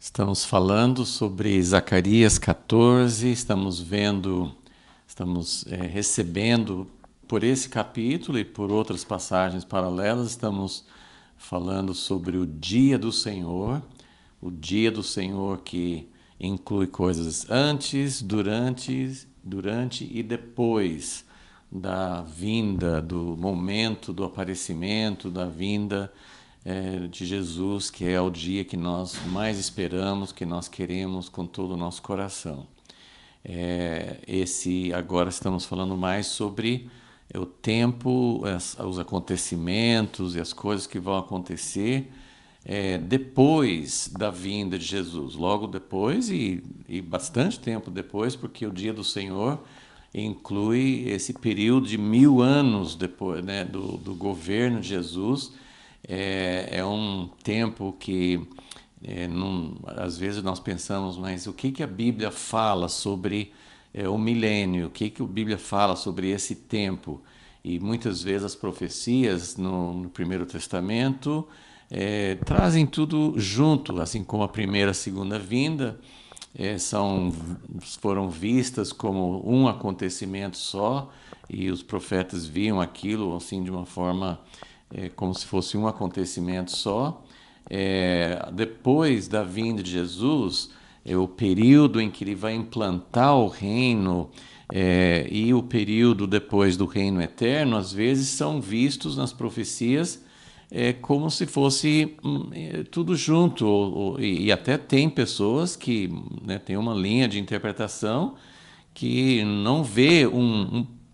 Estamos falando sobre Zacarias 14, recebendo por esse capítulo e por outras passagens paralelas, estamos falando sobre o dia do Senhor que inclui coisas antes, durante e depois da vinda, do momento do aparecimento, da vinda de Jesus, que é o dia que nós mais esperamos, que nós queremos com todo o nosso coração. Agora estamos falando mais sobre o tempo, os acontecimentos e as coisas que vão acontecer depois da vinda de Jesus, logo depois e bastante tempo depois, porque o dia do Senhor inclui esse período de 1000 anos depois, né, do governo de Jesus. É um tempo que às vezes nós pensamos, mas o que a Bíblia fala sobre o milênio? O que a Bíblia fala sobre esse tempo? E muitas vezes as profecias no Primeiro Testamento trazem tudo junto, assim como a primeira e a segunda vinda foram vistas como um acontecimento só, e os profetas viam aquilo assim de uma forma como se fosse um acontecimento só. Depois da vinda de Jesus, o período em que ele vai implantar o reino e o período depois do reino eterno, às vezes são vistos nas profecias como se fosse tudo junto, e até tem pessoas que têm uma linha de interpretação que não vê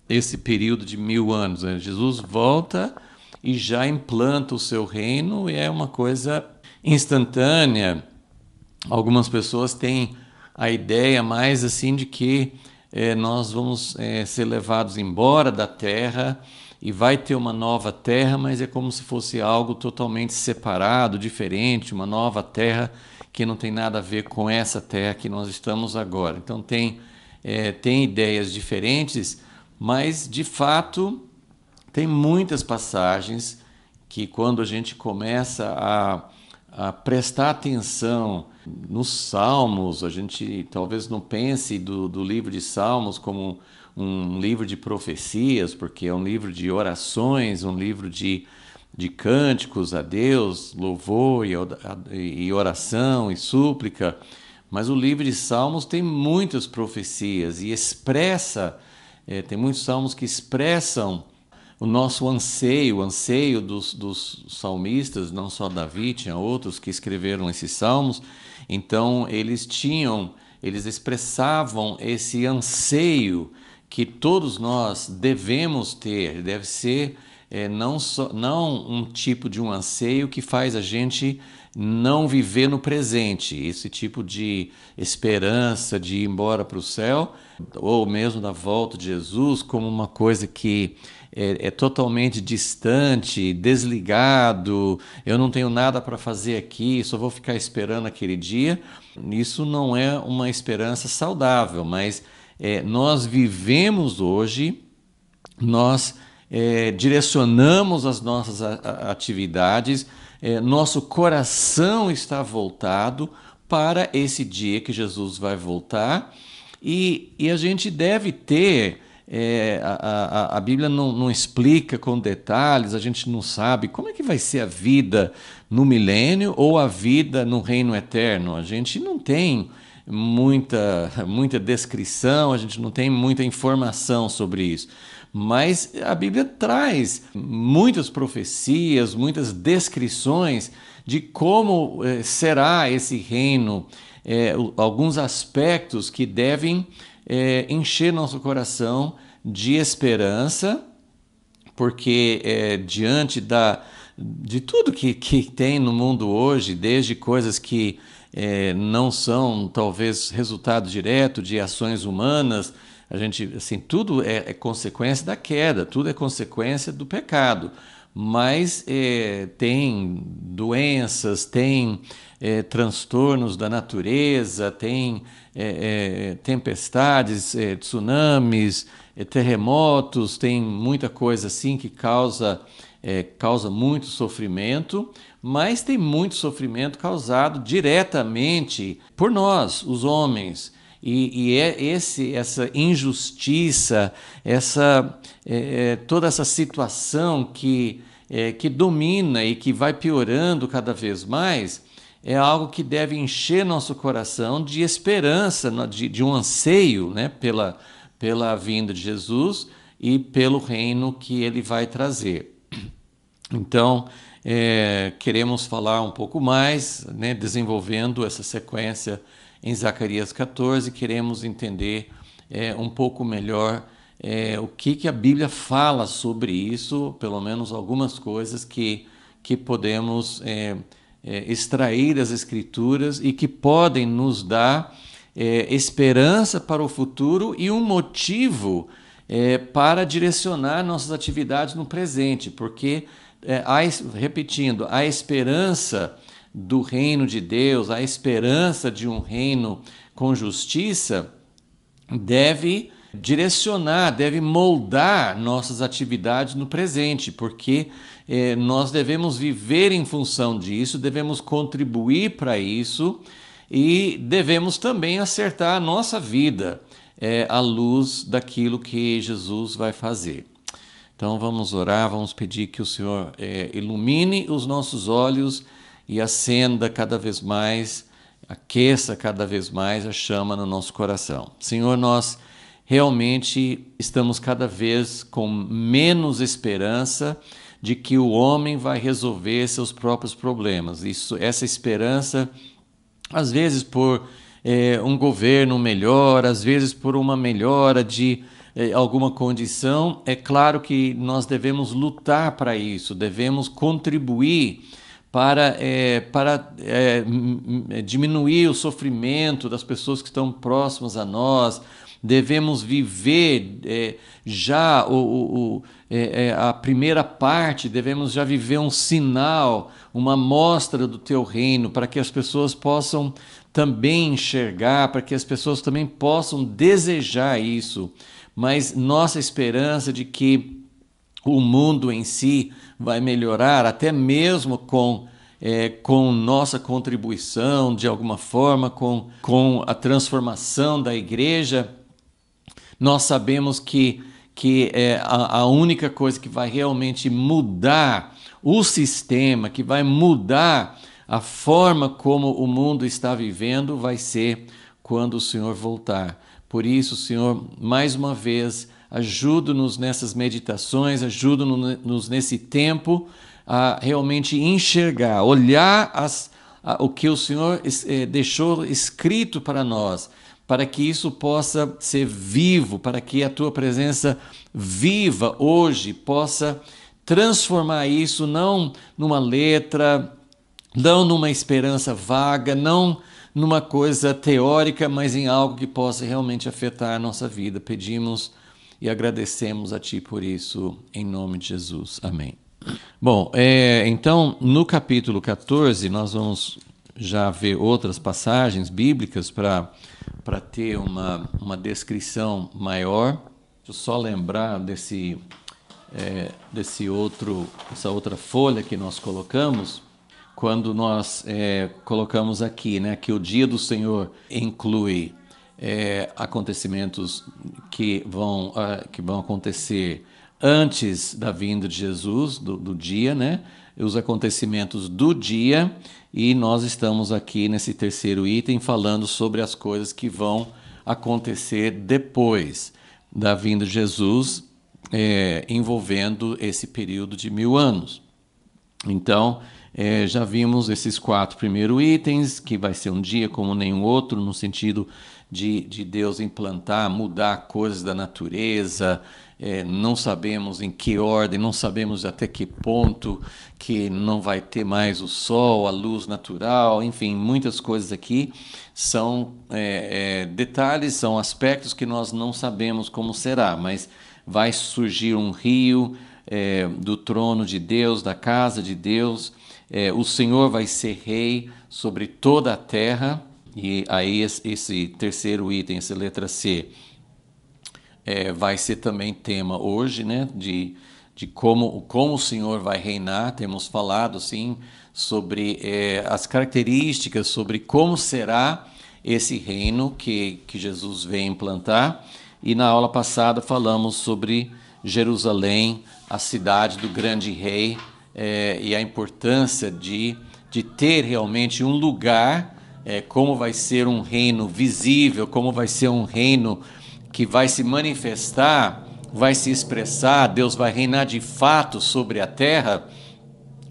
esse período de 1000 anos. Jesus volta e já implanta o seu reino, e é uma coisa instantânea. Algumas pessoas têm a ideia mais assim de que nós vamos ser levados embora da terra e vai ter uma nova terra, mas é como se fosse algo totalmente separado, diferente, uma nova terra que não tem nada a ver com essa terra que nós estamos agora. Então tem ideias diferentes, mas de fato tem muitas passagens que, quando a gente começa a prestar atenção nos Salmos, a gente talvez não pense do livro de Salmos como um livro de profecias, porque é um livro de orações, um livro de cânticos a Deus, louvor e oração e súplica. Mas o livro de Salmos tem muitas profecias e tem muitos salmos que expressam o nosso anseio, o anseio dos salmistas, não só Davi, tinha outros que escreveram esses salmos. Então eles expressavam esse anseio que todos nós devemos ter. Deve ser não um tipo de um anseio que faz a gente não viver no presente, esse tipo de esperança de ir embora para o céu, ou mesmo da volta de Jesus, como uma coisa que é totalmente distante, desligado, eu não tenho nada para fazer aqui, só vou ficar esperando aquele dia. Isso não é uma esperança saudável, mas nós vivemos hoje, nós direcionamos as nossas atividades, nosso coração está voltado para esse dia que Jesus vai voltar, e a gente deve ter. A Bíblia não explica com detalhes, a gente não sabe como é que vai ser a vida no milênio ou a vida no reino eterno. A gente não tem muita descrição, a gente não tem muita informação sobre isso. Mas a Bíblia traz muitas profecias, muitas descrições de como será esse reino, alguns aspectos que devem encher nosso coração de esperança, porque diante de tudo que tem no mundo hoje, desde coisas que não são talvez resultado direto de ações humanas, tudo é consequência da queda, tudo é consequência do pecado. mas tem doenças, tem transtornos da natureza, tem tempestades, tsunamis, terremotos, tem muita coisa assim que causa muito sofrimento, mas tem muito sofrimento causado diretamente por nós, os homens. E essa injustiça, toda essa situação que domina e que vai piorando cada vez mais, é algo que deve encher nosso coração de esperança, de um anseio, né, pela vinda de Jesus e pelo reino que ele vai trazer. Então, queremos falar um pouco mais, né, desenvolvendo essa sequência em Zacarias 14, queremos entender um pouco melhor o que a Bíblia fala sobre isso, pelo menos algumas coisas que podemos extrair das Escrituras e que podem nos dar esperança para o futuro e um motivo para direcionar nossas atividades no presente, porque, repetindo, a esperança do reino de Deus, a esperança de um reino com justiça, deve direcionar, deve moldar nossas atividades no presente, porque nós devemos viver em função disso, devemos contribuir para isso e devemos também acertar a nossa vida à luz daquilo que Jesus vai fazer. Então vamos orar, vamos pedir que o Senhor ilumine os nossos olhos e acenda cada vez mais, aqueça cada vez mais a chama no nosso coração. Senhor, nós realmente estamos cada vez com menos esperança de que o homem vai resolver seus próprios problemas. Essa esperança, às vezes por um governo melhor, às vezes por uma melhora de alguma condição, é claro que nós devemos lutar para isso, devemos contribuir para diminuir o sofrimento das pessoas que estão próximas a nós. Devemos viver já a primeira parte, devemos já viver um sinal, uma amostra do teu reino, para que as pessoas possam também enxergar, para que as pessoas também possam desejar isso. Mas nossa esperança de que o mundo em si vai melhorar, até mesmo com nossa contribuição, de alguma forma, com a transformação da igreja, nós sabemos que a única coisa que vai realmente mudar o sistema, que vai mudar a forma como o mundo está vivendo, vai ser quando o Senhor voltar. Por isso, Senhor, mais uma vez, ajuda-nos nessas meditações, ajuda-nos nesse tempo a realmente enxergar, olhar o que o Senhor deixou escrito para nós, para que isso possa ser vivo, para que a Tua presença viva hoje possa transformar isso não numa letra, não numa esperança vaga, não numa coisa teórica, mas em algo que possa realmente afetar a nossa vida. Pedimos e agradecemos a Ti por isso, em nome de Jesus. Amém. Bom, então, no capítulo 14, nós vamos já ver outras passagens bíblicas para ter uma descrição maior. Deixa eu só lembrar essa outra folha que nós colocamos, quando nós colocamos aqui, né, que o dia do Senhor inclui acontecimentos que vão acontecer antes da vinda de Jesus, do dia, né? Os acontecimentos do dia, e nós estamos aqui nesse terceiro item falando sobre as coisas que vão acontecer depois da vinda de Jesus, envolvendo esse período de 1000 anos. Então, já vimos esses 4 primeiros itens, que vai ser um dia como nenhum outro, no sentido de Deus implantar, mudar coisas da natureza. Não sabemos em que ordem, não sabemos até que ponto que não vai ter mais o sol, a luz natural, enfim, muitas coisas aqui são detalhes, são aspectos que nós não sabemos como será, mas vai surgir um rio, do trono de Deus, da casa de Deus. O Senhor vai ser rei sobre toda a terra. E aí esse terceiro item, essa letra C, vai ser também tema hoje, né? De como o Senhor vai reinar. Temos falado, sim, sobre as características, sobre como será esse reino que Jesus vem implantar. E na aula passada falamos sobre Jerusalém, a cidade do grande rei, e a importância de ter realmente um lugar, como vai ser um reino visível, como vai ser um reino que vai se manifestar, vai se expressar, Deus vai reinar de fato sobre a terra.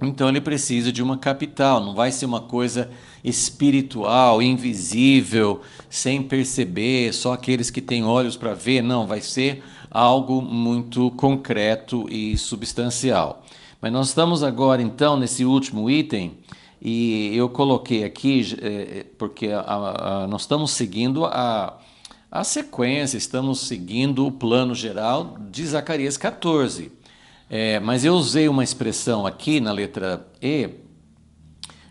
Então ele precisa de uma capital, não vai ser uma coisa espiritual, invisível, sem perceber, só aqueles que têm olhos para ver. Não, vai ser algo muito concreto e substancial. Mas nós estamos agora então nesse último item, e eu coloquei aqui porque nós estamos seguindo a sequência, estamos seguindo o plano geral de Zacarias 14. Mas eu usei uma expressão aqui na letra E,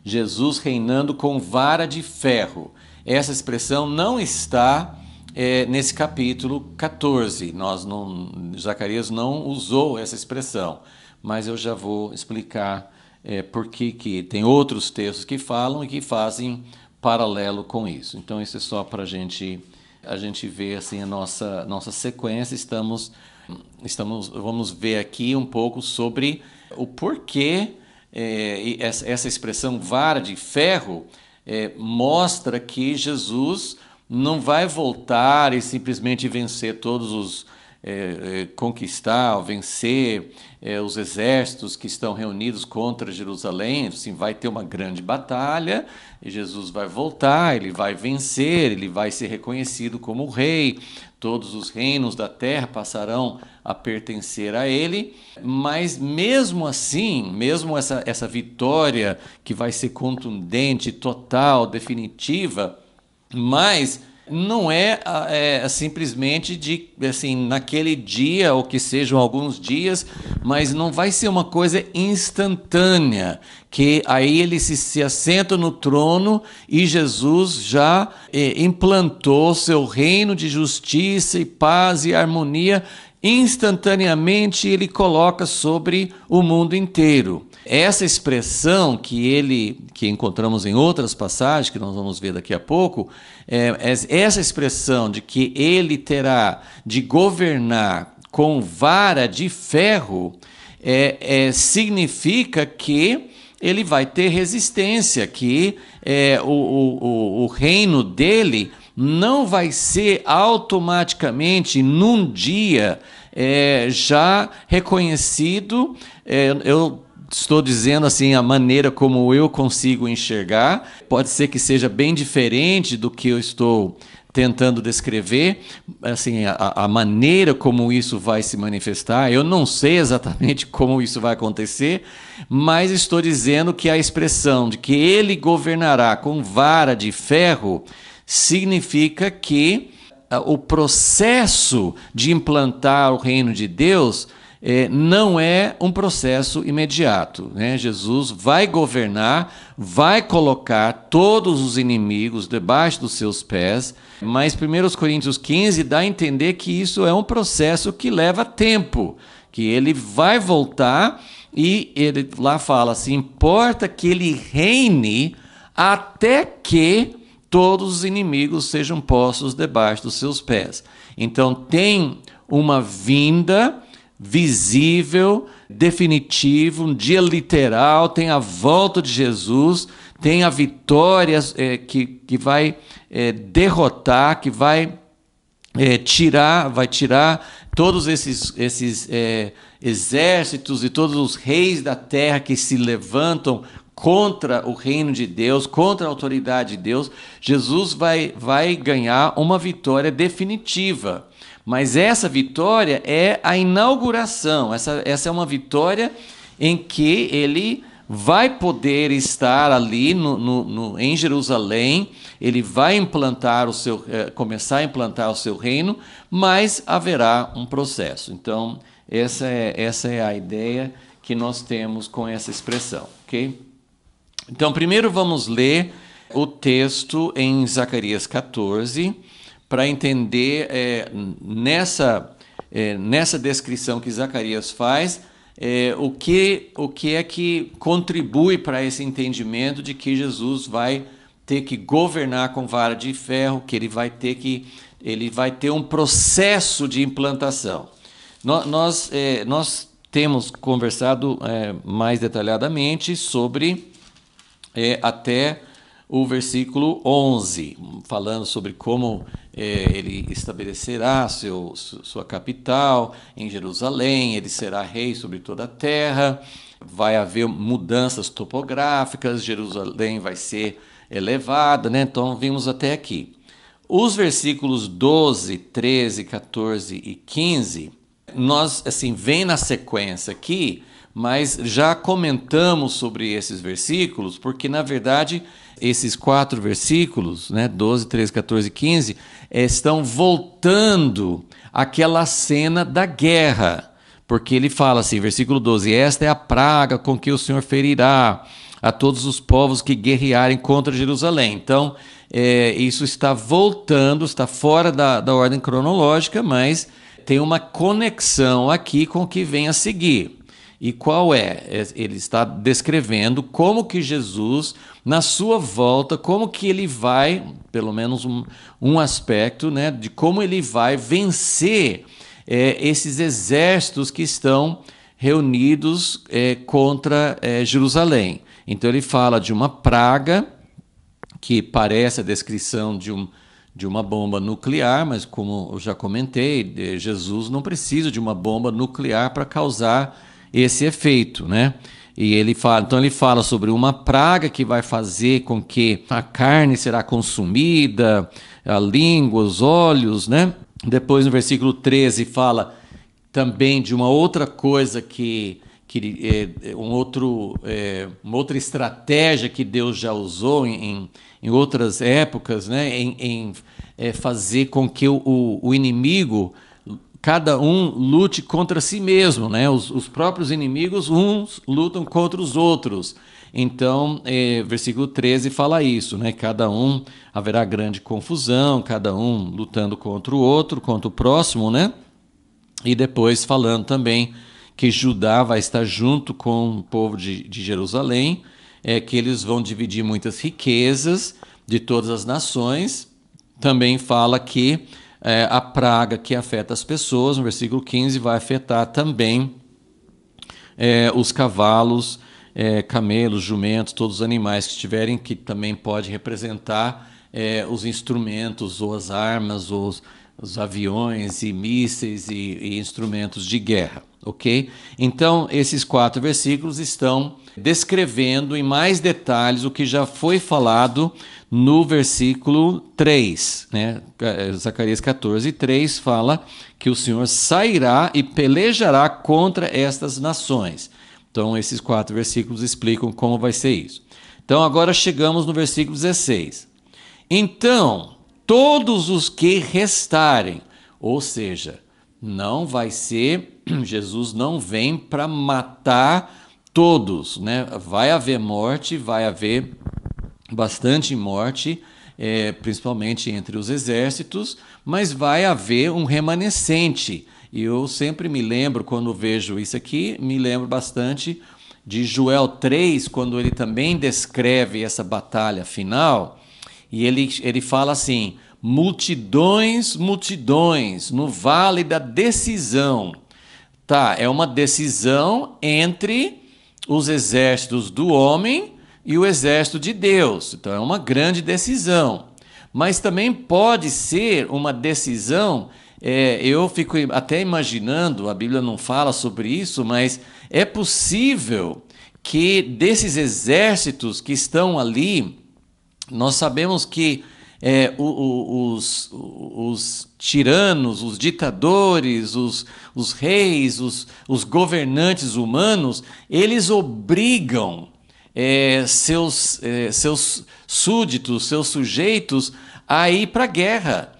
Jesus reinando com vara de ferro. Essa expressão não está nesse capítulo 14. Zacarias não usou essa expressão, mas eu já vou explicar porque que tem outros textos que falam e que fazem paralelo com isso. Então isso é só para a gente ver assim, a nossa sequência. Vamos ver aqui um pouco sobre o porquê essa expressão vara de ferro mostra que Jesus não vai voltar e simplesmente vencer conquistar, vencer os exércitos que estão reunidos contra Jerusalém. Assim, vai ter uma grande batalha e Jesus vai voltar, ele vai vencer, ele vai ser reconhecido como rei. Todos os reinos da terra passarão a pertencer a ele, mas mesmo assim, mesmo essa vitória que vai ser contundente, total, definitiva, mas não simplesmente assim, naquele dia, ou que sejam alguns dias, mas não vai ser uma coisa instantânea, que aí ele se assenta no trono e Jesus já implantou seu reino de justiça e paz e harmonia. Instantaneamente ele coloca sobre o mundo inteiro. Essa expressão que encontramos em outras passagens, que nós vamos ver daqui a pouco, essa expressão de que ele terá de governar com vara de ferro, significa que ele vai ter resistência, que o reino dele não vai ser automaticamente, num dia, já reconhecido. Eu estou dizendo assim a maneira como eu consigo enxergar. Pode ser que seja bem diferente do que eu estou tentando descrever, assim, a maneira como isso vai se manifestar. Eu não sei exatamente como isso vai acontecer, mas estou dizendo que a expressão de que ele governará com vara de ferro significa que o processo de implantar o reino de Deus não é um processo imediato, né? Jesus vai governar, vai colocar todos os inimigos debaixo dos seus pés, mas 1 Coríntios 15 dá a entender que isso é um processo que leva tempo, que ele vai voltar, e ele lá fala assim: importa que ele reine até que todos os inimigos sejam postos debaixo dos seus pés. Então tem uma vinda visível, definitiva, um dia literal, tem a volta de Jesus, tem a vitória que vai derrotar, que vai tirar todos esses exércitos e todos os reis da terra que se levantam contra o reino de Deus, contra a autoridade de Deus. Jesus vai ganhar uma vitória definitiva. Mas essa vitória é a inauguração. Essa é uma vitória em que ele vai poder estar ali em Jerusalém. Ele vai começar a implantar o seu reino, mas haverá um processo. Então, essa é a ideia que nós temos com essa expressão, ok? Então, primeiro vamos ler o texto em Zacarias 14, para entender nessa descrição que Zacarias faz, o que é que contribui para esse entendimento de que Jesus vai ter que governar com vara de ferro, que ele vai ter um processo de implantação. Nós temos conversado mais detalhadamente sobre até o versículo 11, falando sobre como ele estabelecerá sua capital em Jerusalém, ele será rei sobre toda a terra, vai haver mudanças topográficas, Jerusalém vai ser elevada, né? Então vimos até aqui. Os versículos 12, 13, 14 e 15, nós, assim, vem na sequência aqui, mas já comentamos sobre esses versículos, porque, na verdade, esses 4 versículos, né, 12, 13, 14 e 15, estão voltando àquela cena da guerra, porque ele fala assim, versículo 12, esta é a praga com que o Senhor ferirá a todos os povos que guerrearem contra Jerusalém. Então, isso está voltando, está fora da ordem cronológica, mas tem uma conexão aqui com o que vem a seguir. E qual é? Ele está descrevendo como que Jesus, na sua volta, como que ele vai, pelo menos um aspecto, né, de como ele vai vencer esses exércitos que estão reunidos contra Jerusalém. Então ele fala de uma praga, que parece a descrição de uma bomba nuclear, mas como eu já comentei, Jesus não precisa de uma bomba nuclear para causar esse efeito, né? E ele fala sobre uma praga que vai fazer com que a carne será consumida, a língua, os olhos, né? Depois no versículo 13 fala também de uma outra coisa uma outra estratégia que Deus já usou em outras épocas, né? em fazer com que o inimigo, cada um lute contra si mesmo, né? Os próprios inimigos, uns lutam contra os outros. Então, versículo 13 fala isso, né? Cada um haverá grande confusão, cada um lutando contra o outro, contra o próximo, né? E depois falando também que Judá vai estar junto com o povo de Jerusalém, que eles vão dividir muitas riquezas de todas as nações. Também fala que a praga que afeta as pessoas, no versículo 15, vai afetar também os cavalos, camelos, jumentos, todos os animais que estiverem, que também pode representar os instrumentos ou as armas, ou os aviões e mísseis e instrumentos de guerra, ok? Então, esses 4 versículos estão descrevendo em mais detalhes o que já foi falado no versículo 3, né? Zacarias 14, 3 fala que o Senhor sairá e pelejará contra estas nações. Então, esses 4 versículos explicam como vai ser isso. Então, agora chegamos no versículo 16. Então, todos os que restarem, ou seja, não vai ser, Jesus não vem para matar todos, né? Vai haver morte, vai haver bastante morte, principalmente entre os exércitos, mas vai haver um remanescente. E eu sempre me lembro, quando vejo isso aqui, me lembro bastante de Joel 3, quando ele também descreve essa batalha final, e ele fala assim, multidões, multidões, no vale da decisão. Tá, é uma decisão entre os exércitos do homem e o exército de Deus. Então é uma grande decisão. Mas também pode ser uma decisão, eu fico até imaginando, a Bíblia não fala sobre isso, mas é possível que desses exércitos que estão ali, nós sabemos que os tiranos, os ditadores, os reis, os governantes humanos, eles obrigam seus súditos, seus sujeitos a ir para a guerra.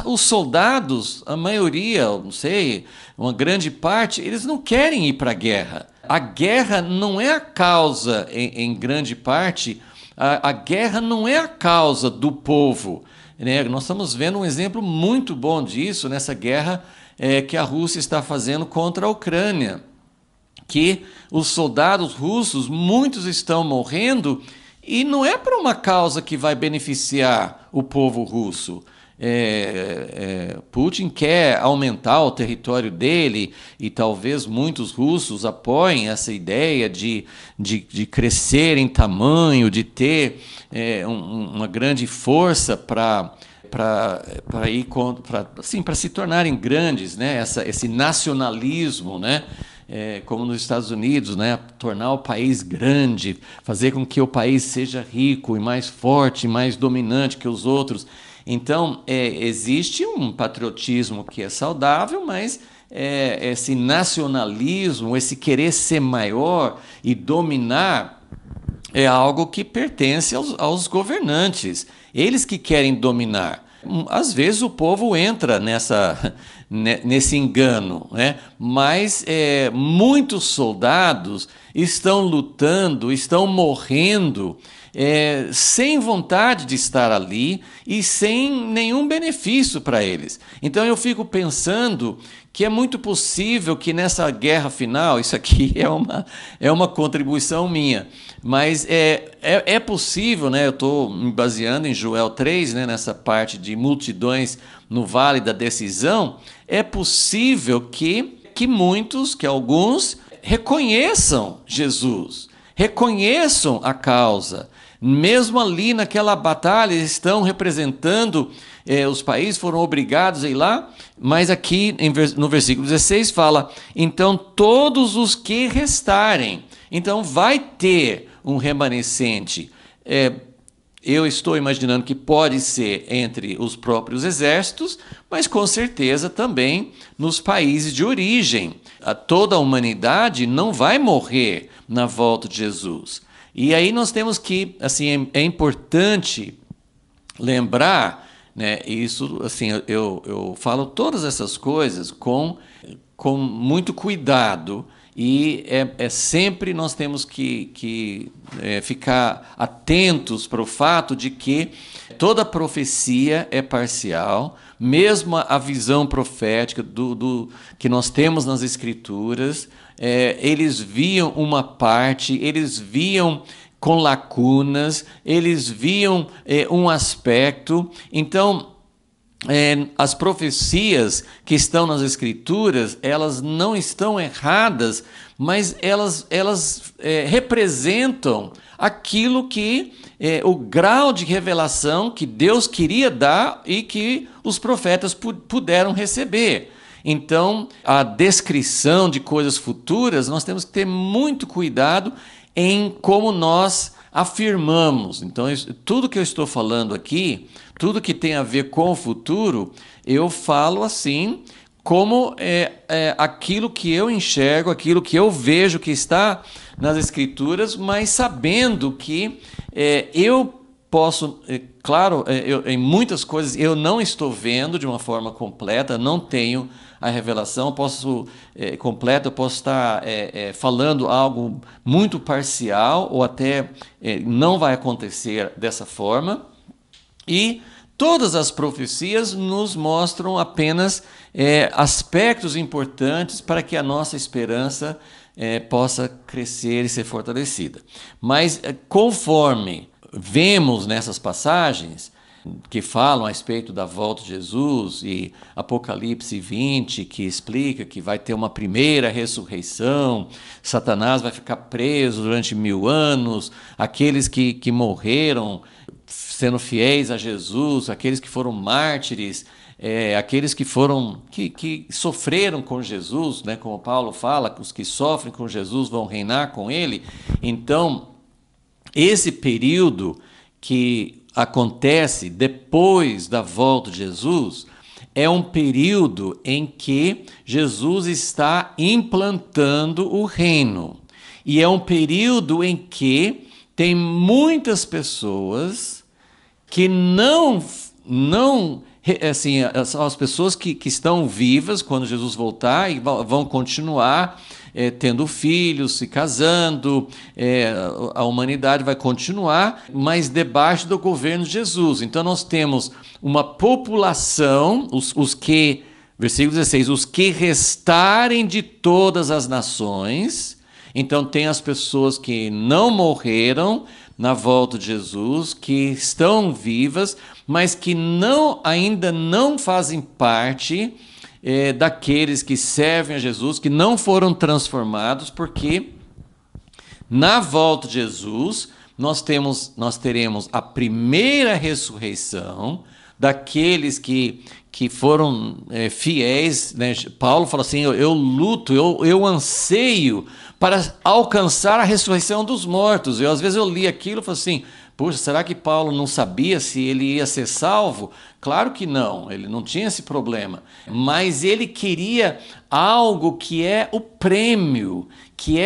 os soldados, a maioria, não sei, uma grande parte, eles não querem ir para a guerra. A guerra não é a causa, em grande parte, a guerra não é a causa do povo, né? Nós estamos vendo um exemplo muito bom disso nessa guerra que a Rússia está fazendo contra a Ucrânia, que os soldados russos, muitos estão morrendo, e não é para uma causa que vai beneficiar o povo russo. Putin quer aumentar o território dele, e talvez muitos russos apoiem essa ideia de crescer em tamanho, de ter uma grande força para ir contra, assim, para se tornarem grandes, né? Esse nacionalismo, né? Como nos Estados Unidos, né? Tornar o país grande, fazer com que o país seja rico e mais forte, mais dominante que os outros. Então, existe um patriotismo que é saudável, mas esse nacionalismo, esse querer ser maior e dominar, é algo que pertence aos governantes. Eles que querem dominar. Às vezes o povo entra nesse engano, né? Mas muitos soldados estão lutando, estão morrendo, sem vontade de estar ali e sem nenhum benefício para eles. Então eu fico pensando que é muito possível que nessa guerra final, isso aqui é uma contribuição minha, mas é possível, né? Eu estou me baseando em Joel 3, né, nessa parte de multidões no vale da decisão. É possível que muitos, que alguns, reconheçam Jesus, reconheçam a causa. Mesmo ali naquela batalha, eles estão representando, os países foram obrigados a ir lá, mas aqui no versículo 16 fala, então todos os que restarem, então vai ter um remanescente. Eu estou imaginando que pode ser entre os próprios exércitos, mas com certeza também nos países de origem. Toda a humanidade não vai morrer na volta de Jesus. E aí nós temos que, assim, é importante lembrar, né, isso, assim, eu falo todas essas coisas com muito cuidado, e sempre nós temos que ficar atentos para o fato de que toda profecia é parcial, mesmo a visão profética que nós temos nas Escrituras, eles viam uma parte, eles viam com lacunas, eles viam um aspecto. Então, as profecias que estão nas Escrituras, elas não estão erradas, mas elas representam aquilo que o grau de revelação que Deus queria dar e que os profetas puderam receber. Então, a descrição de coisas futuras, nós temos que ter muito cuidado em como nós afirmamos. Então, tudo que eu estou falando aqui, tudo que tem a ver com o futuro, eu falo assim, como aquilo que eu enxergo, aquilo que eu vejo que está nas Escrituras, mas sabendo que eu posso, claro, em muitas coisas eu não estou vendo de uma forma completa, não tenho a revelação, completa, eu posso estar falando algo muito parcial, ou até não vai acontecer dessa forma. E todas as profecias nos mostram apenas aspectos importantes para que a nossa esperança possa crescer e ser fortalecida. Mas conforme vemos nessas passagens que falam a respeito da volta de Jesus, e Apocalipse 20, que explica que vai ter uma primeira ressurreição, Satanás vai ficar preso durante 1000 anos, aqueles que morreram sendo fiéis a Jesus, aqueles que foram mártires, aqueles que sofreram com Jesus, né, como Paulo fala, os que sofrem com Jesus vão reinar com ele. Então, esse período que acontece depois da volta de Jesus é um período em que Jesus está implantando o reino. E é um período em que tem muitas pessoas que não não assim, são as pessoas que estão vivas quando Jesus voltar e vão continuar tendo filhos, se casando, a humanidade vai continuar, mas debaixo do governo de Jesus. Então nós temos uma população, os que, versículo 16, os que restarem de todas as nações. Então tem as pessoas que não morreram na volta de Jesus, que estão vivas, mas que ainda não fazem parte daqueles que servem a Jesus, que não foram transformados, porque na volta de Jesus nós teremos a primeira ressurreição daqueles que foram fiéis, né? Paulo fala assim, eu luto, eu anseio para alcançar a ressurreição dos mortos. Às vezes eu li aquilo e falo assim, puxa, será que Paulo não sabia se ele ia ser salvo? Claro que não, ele não tinha esse problema. Mas ele queria algo que é o prêmio, que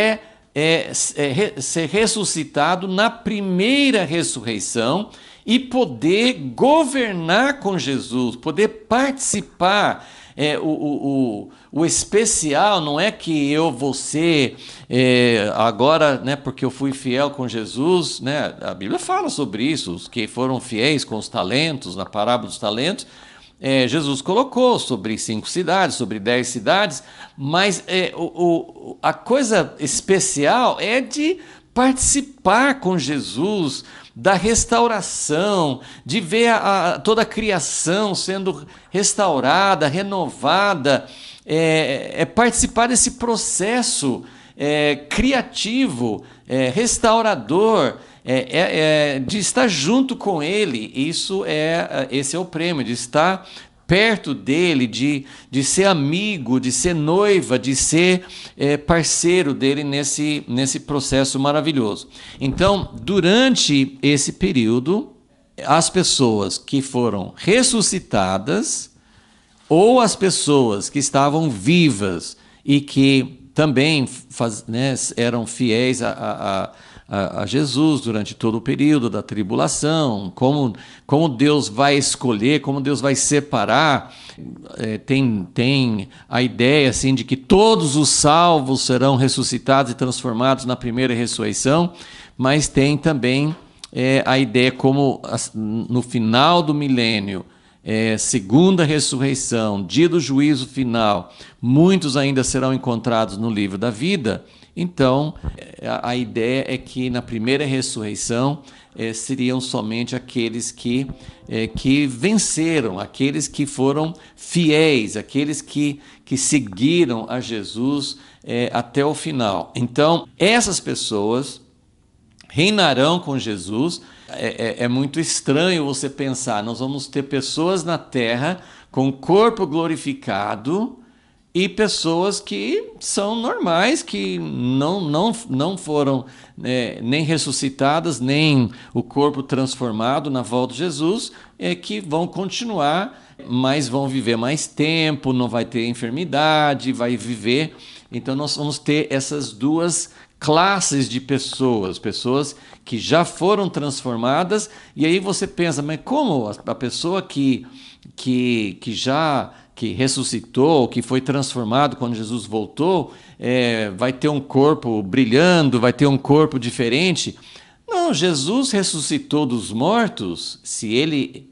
ser ressuscitado na primeira ressurreição e poder governar com Jesus, poder participar. O especial não é que eu vou ser agora, né, porque eu fui fiel com Jesus, né? A Bíblia fala sobre isso, os que foram fiéis com os talentos, na parábola dos talentos, Jesus colocou sobre 5 cidades, sobre 10 cidades, mas a coisa especial é de participar com Jesus da restauração, de ver toda a criação sendo restaurada, renovada, participar desse processo criativo, restaurador, de estar junto com Ele. Esse é o prêmio, de estar perto dele, de ser amigo, de ser noiva, de ser parceiro dele nesse processo maravilhoso. Então, durante esse período, as pessoas que foram ressuscitadas ou as pessoas que estavam vivas e que também eram fiéis a Jesus durante todo o período da tribulação, como Deus vai escolher, como Deus vai separar. Tem a ideia assim, de que todos os salvos serão ressuscitados e transformados na primeira ressurreição, mas tem também a ideia como no final do milênio, segunda ressurreição, dia do juízo final, muitos ainda serão encontrados no livro da vida. Então, a ideia é que na primeira ressurreição seriam somente aqueles que venceram, aqueles que foram fiéis, aqueles que seguiram a Jesus até o final. Então, essas pessoas reinarão com Jesus. É muito estranho você pensar, nós vamos ter pessoas na terra com corpo glorificado e pessoas que são normais, que não foram nem ressuscitadas, nem o corpo transformado na volta de Jesus, que vão continuar, mas vão viver mais tempo, não vai ter enfermidade, vai viver. Então nós vamos ter essas duas classes de pessoas que já foram transformadas, e aí você pensa, mas como a pessoa que ressuscitou, que foi transformado quando Jesus voltou, vai ter um corpo brilhando, vai ter um corpo diferente? Não, Jesus ressuscitou dos mortos.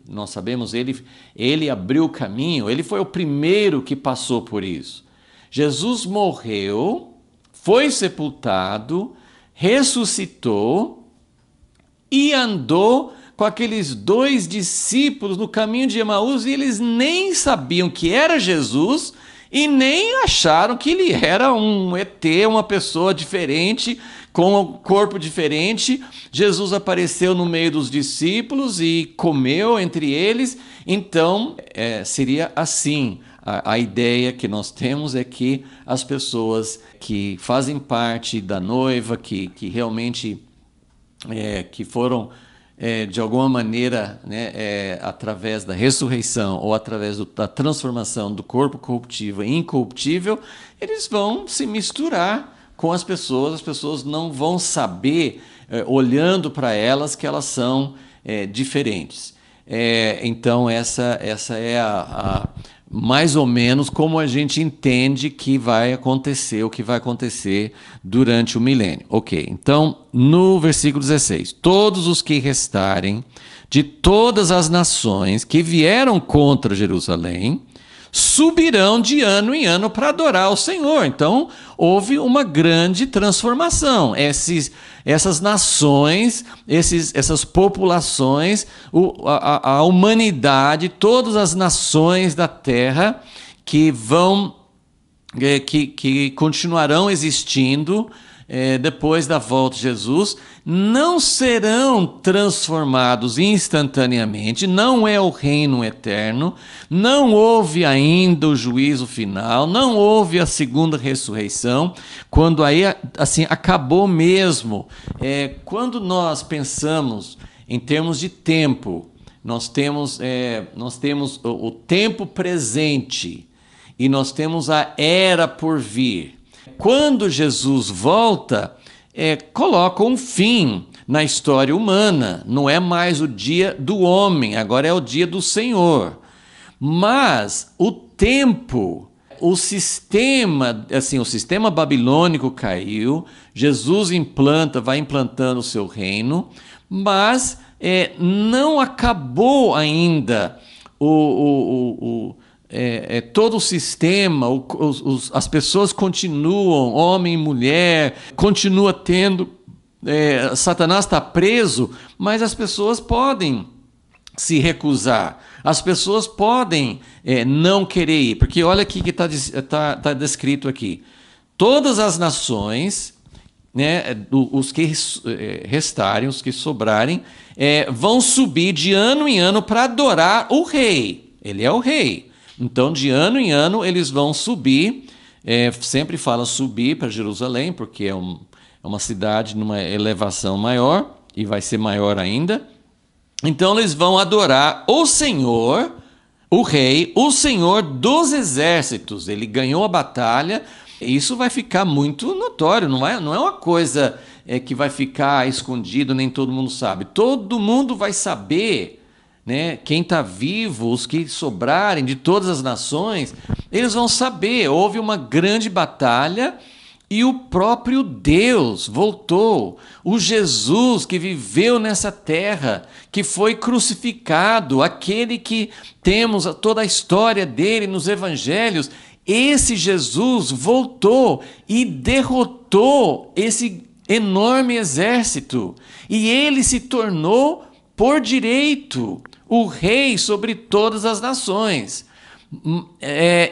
Nós sabemos, ele abriu o caminho, ele foi o primeiro que passou por isso. Jesus morreu, foi sepultado, ressuscitou e andou com aqueles 2 discípulos no caminho de Emaús, e eles nem sabiam que era Jesus e nem acharam que ele era um ET, uma pessoa diferente, com um corpo diferente. Jesus apareceu no meio dos discípulos e comeu entre eles. Então, seria assim. A ideia que nós temos é que as pessoas que fazem parte da noiva, que realmente que foram de alguma maneira, através da ressurreição ou através da transformação do corpo corruptível em incorruptível, eles vão se misturar com as pessoas não vão saber, olhando para elas, que elas são diferentes. Então, essa é mais ou menos como a gente entende que vai acontecer, o que vai acontecer durante o milênio. Ok, então, no versículo 16: todos os que restarem de todas as nações que vieram contra Jerusalém subirão de ano em ano para adorar o Senhor. Então, houve uma grande transformação. Essas nações, essas populações, a humanidade, todas as nações da terra que continuarão existindo depois da volta de Jesus, não serão transformados instantaneamente, não é o reino eterno, não houve ainda o juízo final, não houve a segunda ressurreição, quando aí assim acabou mesmo. Quando nós pensamos em termos de tempo, nós temos o tempo presente e nós temos a era por vir. Quando Jesus volta, coloca um fim na história humana. Não é mais o dia do homem, agora é o dia do Senhor. Mas o tempo, o sistema babilônico caiu, Jesus vai implantando o seu reino, mas não acabou ainda todo o sistema, as pessoas continuam, homem e mulher, continua tendo, Satanás está preso, mas as pessoas podem se recusar, as pessoas podem não querer ir, porque olha aqui que tá descrito aqui: todas as nações, né, os que restarem, os que sobrarem, vão subir de ano em ano para adorar o rei. Ele é o rei. Então, de ano em ano, eles vão subir, sempre fala subir para Jerusalém, porque é uma cidade numa elevação maior, e vai ser maior ainda. Então, eles vão adorar o Senhor, o Rei, o Senhor dos exércitos. Ele ganhou a batalha, e isso vai ficar muito notório, não é uma coisa que vai ficar escondido, nem todo mundo sabe. Todo mundo vai saber. Né? Quem está vivo, os que sobrarem de todas as nações, eles vão saber. Houve uma grande batalha e o próprio Deus voltou. O Jesus que viveu nessa terra, que foi crucificado, aquele que temos toda a história dele nos evangelhos, esse Jesus voltou e derrotou esse enorme exército. E ele se tornou, por direito, o rei sobre todas as nações.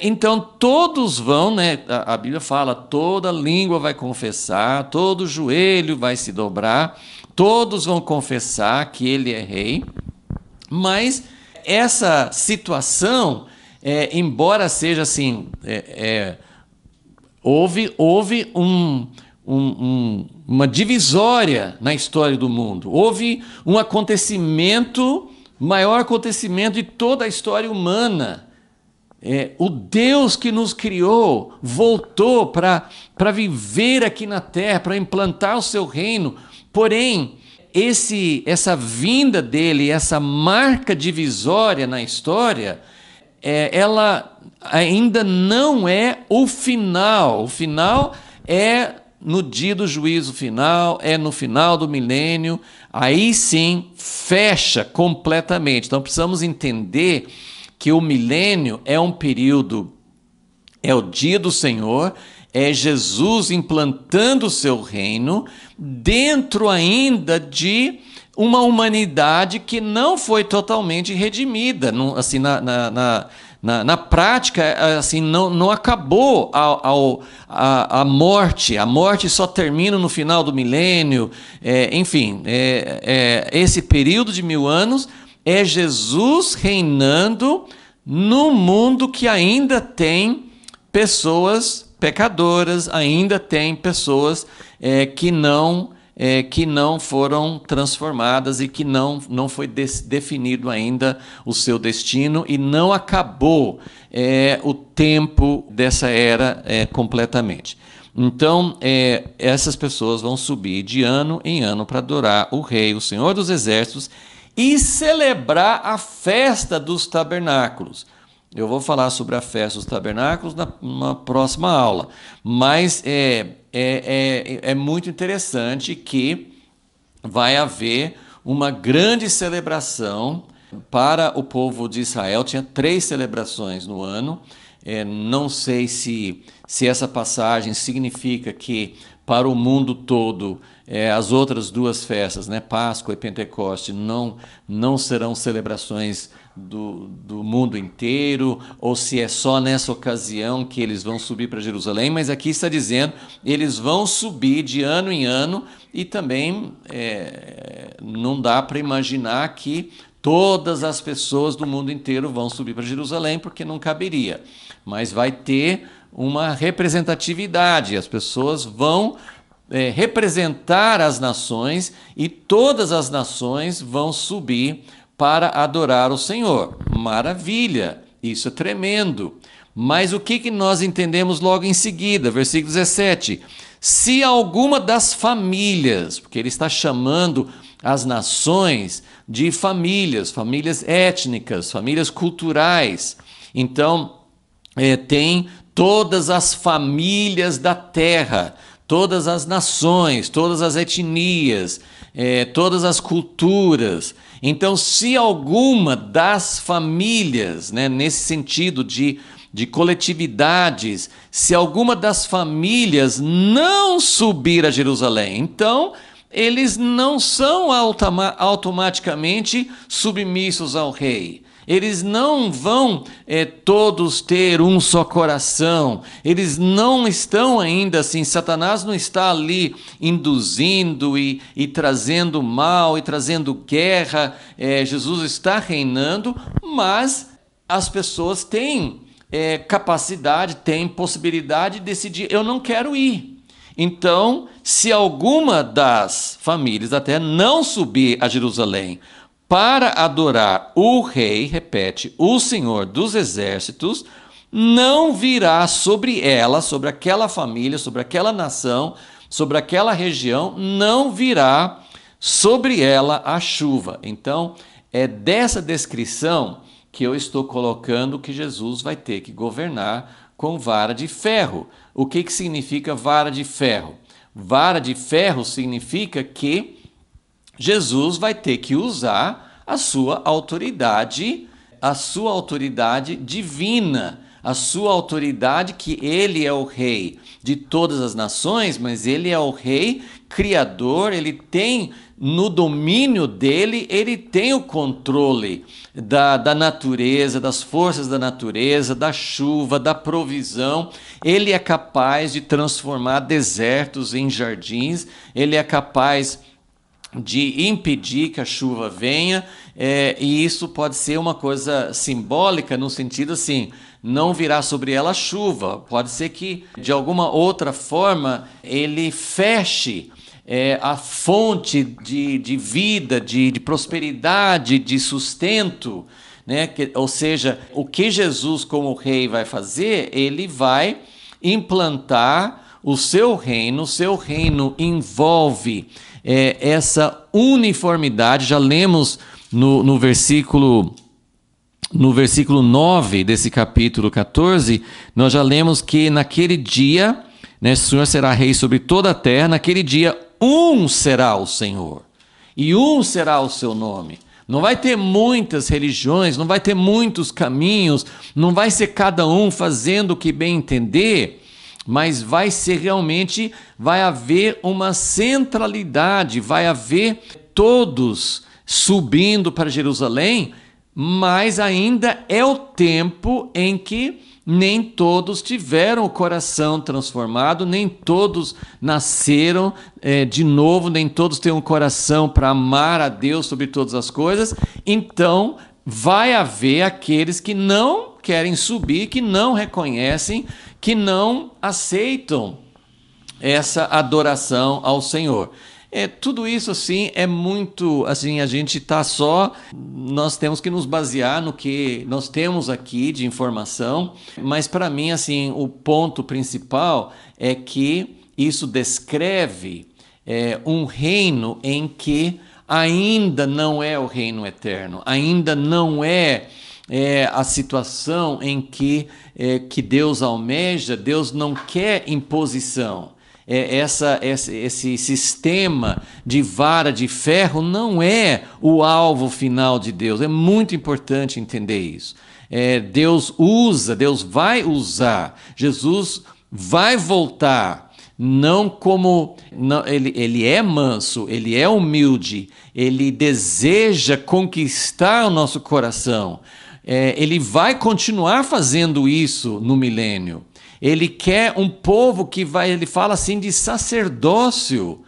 Então todos vão, né? A Bíblia fala, toda língua vai confessar, todo joelho vai se dobrar, todos vão confessar que ele é rei. Mas essa situação, embora seja assim, houve uma divisória na história do mundo. Houve um acontecimento, maior acontecimento de toda a história humana. O Deus que nos criou voltou para viver aqui na terra, para implantar o seu reino. Porém, essa vinda dele, essa marca divisória na história, ela ainda não é o final. O final é no dia do juízo final, é no final do milênio, aí sim fecha completamente. Então precisamos entender que o milênio é um período, é o dia do Senhor, é Jesus implantando o seu reino dentro ainda de uma humanidade que não foi totalmente redimida, assim, na prática, assim, não acabou a morte. A morte só termina no final do milênio. Enfim, esse período de 1000 anos é Jesus reinando no mundo que ainda tem pessoas pecadoras, ainda tem pessoas que não foram transformadas e que não foi definido ainda o seu destino e não acabou o tempo dessa era completamente. Então, essas pessoas vão subir de ano em ano para adorar o Rei, o Senhor dos Exércitos, e celebrar a festa dos tabernáculos. Eu vou falar sobre a festa dos tabernáculos numa próxima aula, mas é muito interessante que vai haver uma grande celebração para o povo de Israel. Tinha 3 celebrações no ano. Não sei se essa passagem significa que para o mundo todo as outras 2 festas, né, Páscoa e Pentecoste, não serão celebrações do mundo inteiro, ou se é só nessa ocasião que eles vão subir para Jerusalém, mas aqui está dizendo eles vão subir de ano em ano, e também não dá para imaginar que todas as pessoas do mundo inteiro vão subir para Jerusalém, porque não caberia, mas vai ter uma representatividade, as pessoas vão representar as nações, e todas as nações vão subir para adorar o Senhor. Maravilha, isso é tremendo. Mas o que nós entendemos logo em seguida? Versículo 17. Se alguma das famílias, porque ele está chamando as nações de famílias, famílias étnicas, famílias culturais. Então, tem todas as famílias da terra, todas as nações, todas as etnias, todas as culturas. Então, se alguma das famílias, né, nesse sentido de coletividades, se alguma das famílias não subir a Jerusalém, então eles não são automaticamente submissos ao rei. Eles não vão todos ter um só coração. Eles não estão ainda assim, Satanás não está ali induzindo e trazendo mal e trazendo guerra. Jesus está reinando, mas as pessoas têm capacidade, têm possibilidade de decidir: eu não quero ir. Então, se alguma das famílias até não subir a Jerusalém para adorar o rei, repete, o Senhor dos exércitos, não virá sobre ela, sobre aquela família, sobre aquela nação, sobre aquela região, não virá sobre ela a chuva. Então, é dessa descrição que eu estou colocando que Jesus vai ter que governar com vara de ferro. O que significa vara de ferro? Vara de ferro significa que Jesus vai ter que usar a sua autoridade divina, a sua autoridade, que ele é o rei de todas as nações, mas ele é o rei criador, ele tem no domínio dele, ele tem o controle da natureza, das forças da natureza, da chuva, da provisão. Ele é capaz de transformar desertos em jardins, ele é capaz de impedir que a chuva venha, e isso pode ser uma coisa simbólica no sentido assim, não virá sobre ela chuva, pode ser que de alguma outra forma ele feche a fonte de vida, de prosperidade, de sustento, né? Ou seja, o que Jesus como rei vai fazer, ele vai implantar o seu reino envolve essa uniformidade. Já lemos no versículo 9 desse capítulo 14, nós já lemos que naquele dia, né, o Senhor será rei sobre toda a terra, naquele dia um será o Senhor, e um será o seu nome. Não vai ter muitas religiões, não vai ter muitos caminhos, não vai ser cada um fazendo o que bem entender, mas vai ser realmente, vai haver uma centralidade, vai haver todos subindo para Jerusalém, mas ainda é o tempo em que nem todos tiveram o coração transformado, nem todos nasceram de novo, nem todos têm um coração para amar a Deus sobre todas as coisas. Então, vai haver aqueles que não querem subir, que não reconhecem, que não aceitam essa adoração ao Senhor. Tudo isso assim é muito, assim, a gente está só, nós temos que nos basear no que nós temos aqui de informação, mas para mim assim o ponto principal é que isso descreve um reino em que ainda não é o reino eterno, ainda não é, a situação em que Deus almeja. Deus não quer imposição. Esse sistema de vara de ferro não é o alvo final de Deus. É muito importante entender isso. Deus vai usar, Jesus vai voltar, não como... Não, ele é manso, ele é humilde, ele deseja conquistar o nosso coração. Ele vai continuar fazendo isso no milênio. Ele quer um povo que vai, ele fala assim de sacerdócio,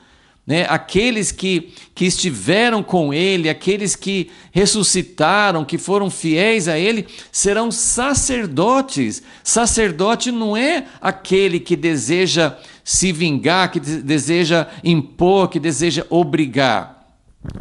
né? Aqueles que estiveram com ele, aqueles que ressuscitaram, que foram fiéis a ele, serão sacerdotes. Sacerdote não é aquele que deseja se vingar, que deseja impor, que deseja obrigar.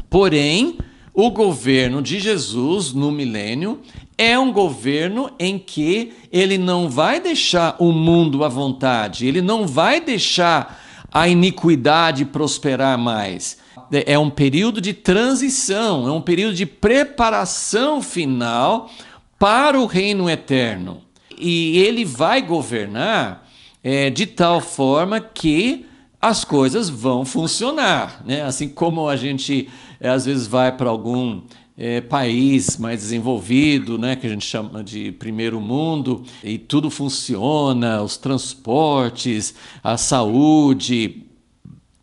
Porém, o governo de Jesus no milênio é um governo em que ele não vai deixar o mundo à vontade, ele não vai deixar a iniquidade prosperar mais. É um período de transição, é um período de preparação final para o reino eterno. E ele vai governar de tal forma que as coisas vão funcionar, né? Assim como a gente às vezes vai para algum país mais desenvolvido, né, que a gente chama de primeiro mundo, e tudo funciona, os transportes, a saúde,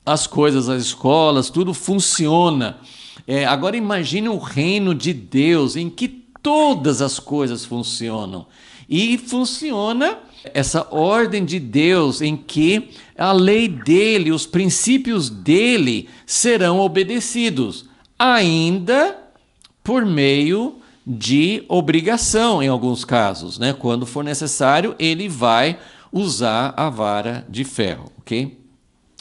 as coisas, as escolas, tudo funciona. Agora imagine o reino de Deus em que todas as coisas funcionam. E funciona essa ordem de Deus em que a lei dele, os princípios dele serão obedecidos, ainda por meio de obrigação em alguns casos, né? Quando for necessário, ele vai usar a vara de ferro, ok?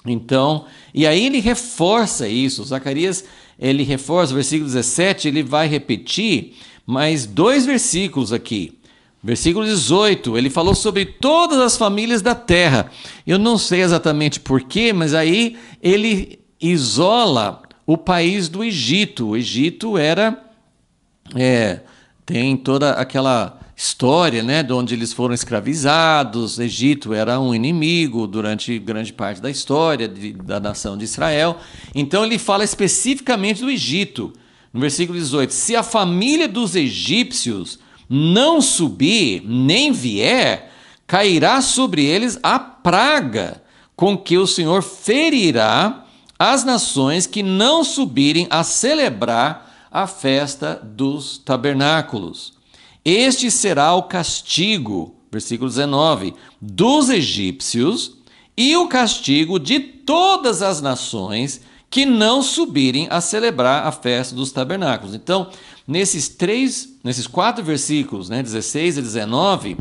Então, e aí ele reforça isso. Zacarias, ele reforça, versículo 17, ele vai repetir mais 2 versículos aqui. Versículo 18, ele falou sobre todas as famílias da terra. Eu não sei exatamente porquê, mas aí ele isola o país do Egito. O Egito era... tem toda aquela história, né, de onde eles foram escravizados. O Egito era um inimigo durante grande parte da história da nação de Israel. Então ele fala especificamente do Egito. No versículo 18, se a família dos egípcios não subir, nem vier, cairá sobre eles a praga com que o Senhor ferirá as nações que não subirem a celebrar a festa dos tabernáculos. Este será o castigo, versículo 19, dos egípcios e o castigo de todas as nações que não subirem a celebrar a festa dos tabernáculos. Então, nesses 4 versículos, né, 16 e 19,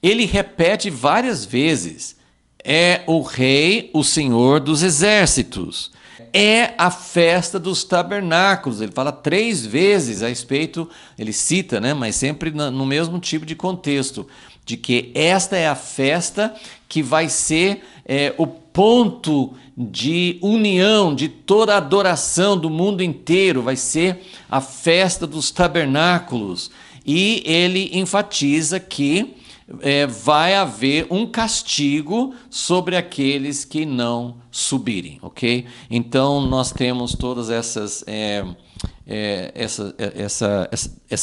ele repete várias vezes: é o rei, o Senhor dos exércitos. É a festa dos tabernáculos. Ele fala 3 vezes a respeito, ele cita, né, mas sempre no mesmo tipo de contexto, de que esta é a festa que vai ser o ponto de união de toda a adoração do mundo inteiro, vai ser a festa dos tabernáculos. E ele enfatiza que vai haver um castigo sobre aqueles que não subirem, ok? Então nós temos todas essa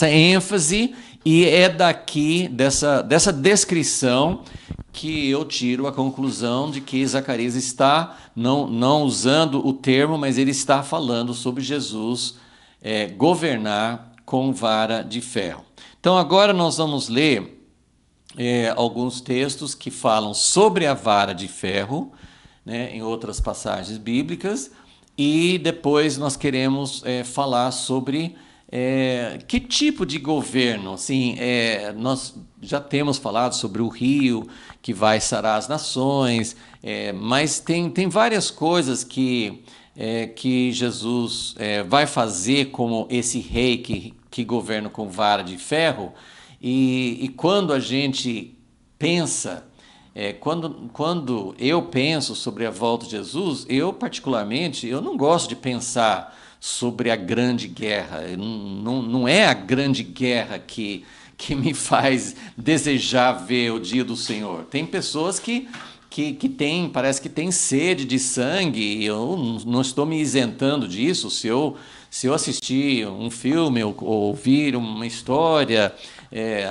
ênfase, e é daqui, dessa descrição, que eu tiro a conclusão de que Zacarias está, não usando o termo, mas ele está falando sobre Jesus governar com vara de ferro. Então agora nós vamos ler alguns textos que falam sobre a vara de ferro, né, em outras passagens bíblicas, e depois nós queremos falar sobre que tipo de governo. Assim, nós já temos falado sobre o rio que vai sarar as nações, mas tem várias coisas que Jesus vai fazer como esse rei que governa com vara de ferro. E quando a gente pensa Quando eu penso sobre a volta de Jesus, eu particularmente, eu não gosto de pensar sobre a grande guerra. Não é a grande guerra que me faz desejar ver o dia do Senhor. Tem pessoas que tem, parece que tem sede de sangue, e eu não estou me isentando disso. Se eu assistir um filme ou ouvir uma história,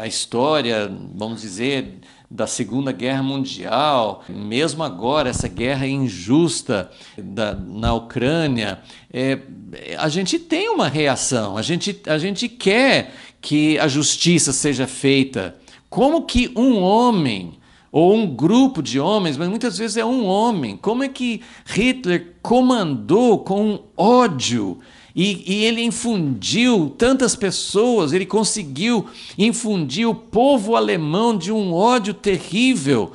a história, vamos dizer, da Segunda Guerra Mundial, mesmo agora, essa guerra injusta na Ucrânia, a gente tem uma reação, a gente quer que a justiça seja feita. Como que um homem ou um grupo de homens, mas muitas vezes é um homem. Como é que Hitler comandou com ódio e ele infundiu tantas pessoas, ele conseguiu infundir o povo alemão de um ódio terrível,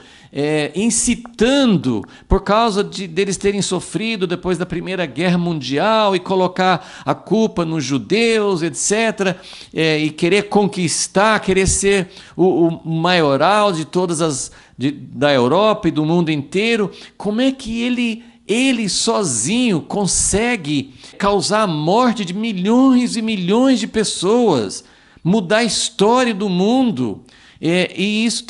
incitando, por causa deles terem sofrido depois da Primeira Guerra Mundial, e colocar a culpa nos judeus, etc., e querer conquistar, querer ser o maioral de da Europa e do mundo inteiro. Como é que ele sozinho consegue causar a morte de milhões e milhões de pessoas, mudar a história do mundo? E isso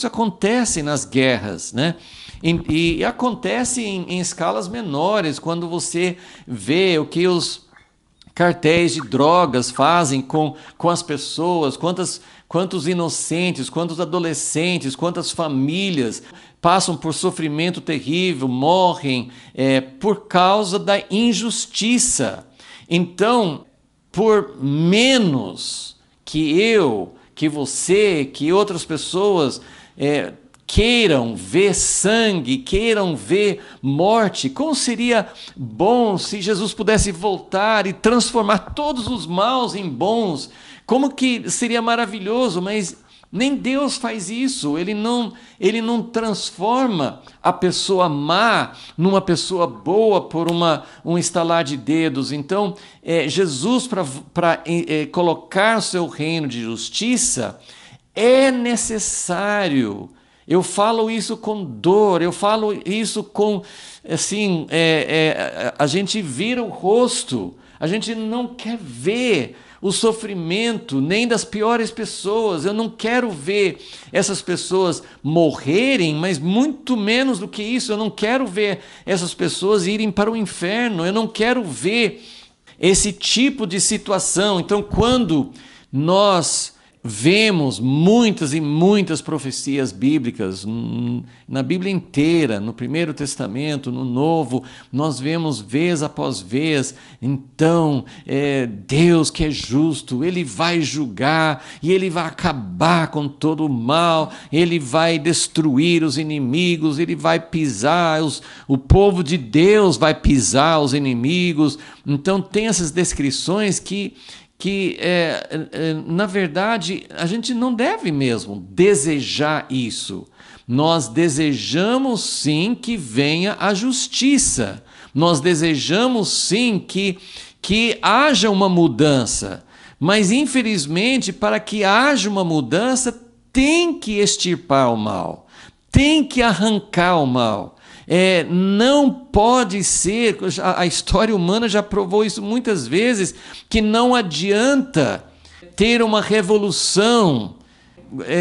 acontece nas guerras, né? E acontece em escalas menores, quando você vê o que os cartéis de drogas fazem com as pessoas, quantos inocentes, quantos adolescentes, quantas famílias passam por sofrimento terrível, morrem por causa da injustiça. Então, por menos que você, que outras pessoas queiram ver sangue, queiram ver morte, como seria bom se Jesus pudesse voltar e transformar todos os maus em bons? Como que seria maravilhoso, mas nem Deus faz isso. Ele não transforma a pessoa má numa pessoa boa por um estalar de dedos. Então, Jesus, para colocar o seu reino de justiça, é necessário. Eu falo isso com dor, eu falo isso com, assim, a gente vira o rosto, a gente não quer ver o sofrimento nem das piores pessoas. Eu não quero ver essas pessoas morrerem, mas muito menos do que isso, eu não quero ver essas pessoas irem para o inferno, eu não quero ver esse tipo de situação. Então, quando nós vemos muitas e muitas profecias bíblicas, na Bíblia inteira, no Primeiro Testamento, no Novo, nós vemos vez após vez, então, Deus, que é justo, Ele vai julgar e Ele vai acabar com todo o mal, Ele vai destruir os inimigos, Ele vai pisar, o povo de Deus vai pisar os inimigos. Então tem essas descrições que na verdade, a gente não deve mesmo desejar isso. Nós desejamos sim que venha a justiça. Nós desejamos sim que haja uma mudança. Mas, infelizmente, para que haja uma mudança, tem que extirpar o mal. Tem que arrancar o mal. Não pode ser, a história humana já provou isso muitas vezes, que não adianta ter uma revolução.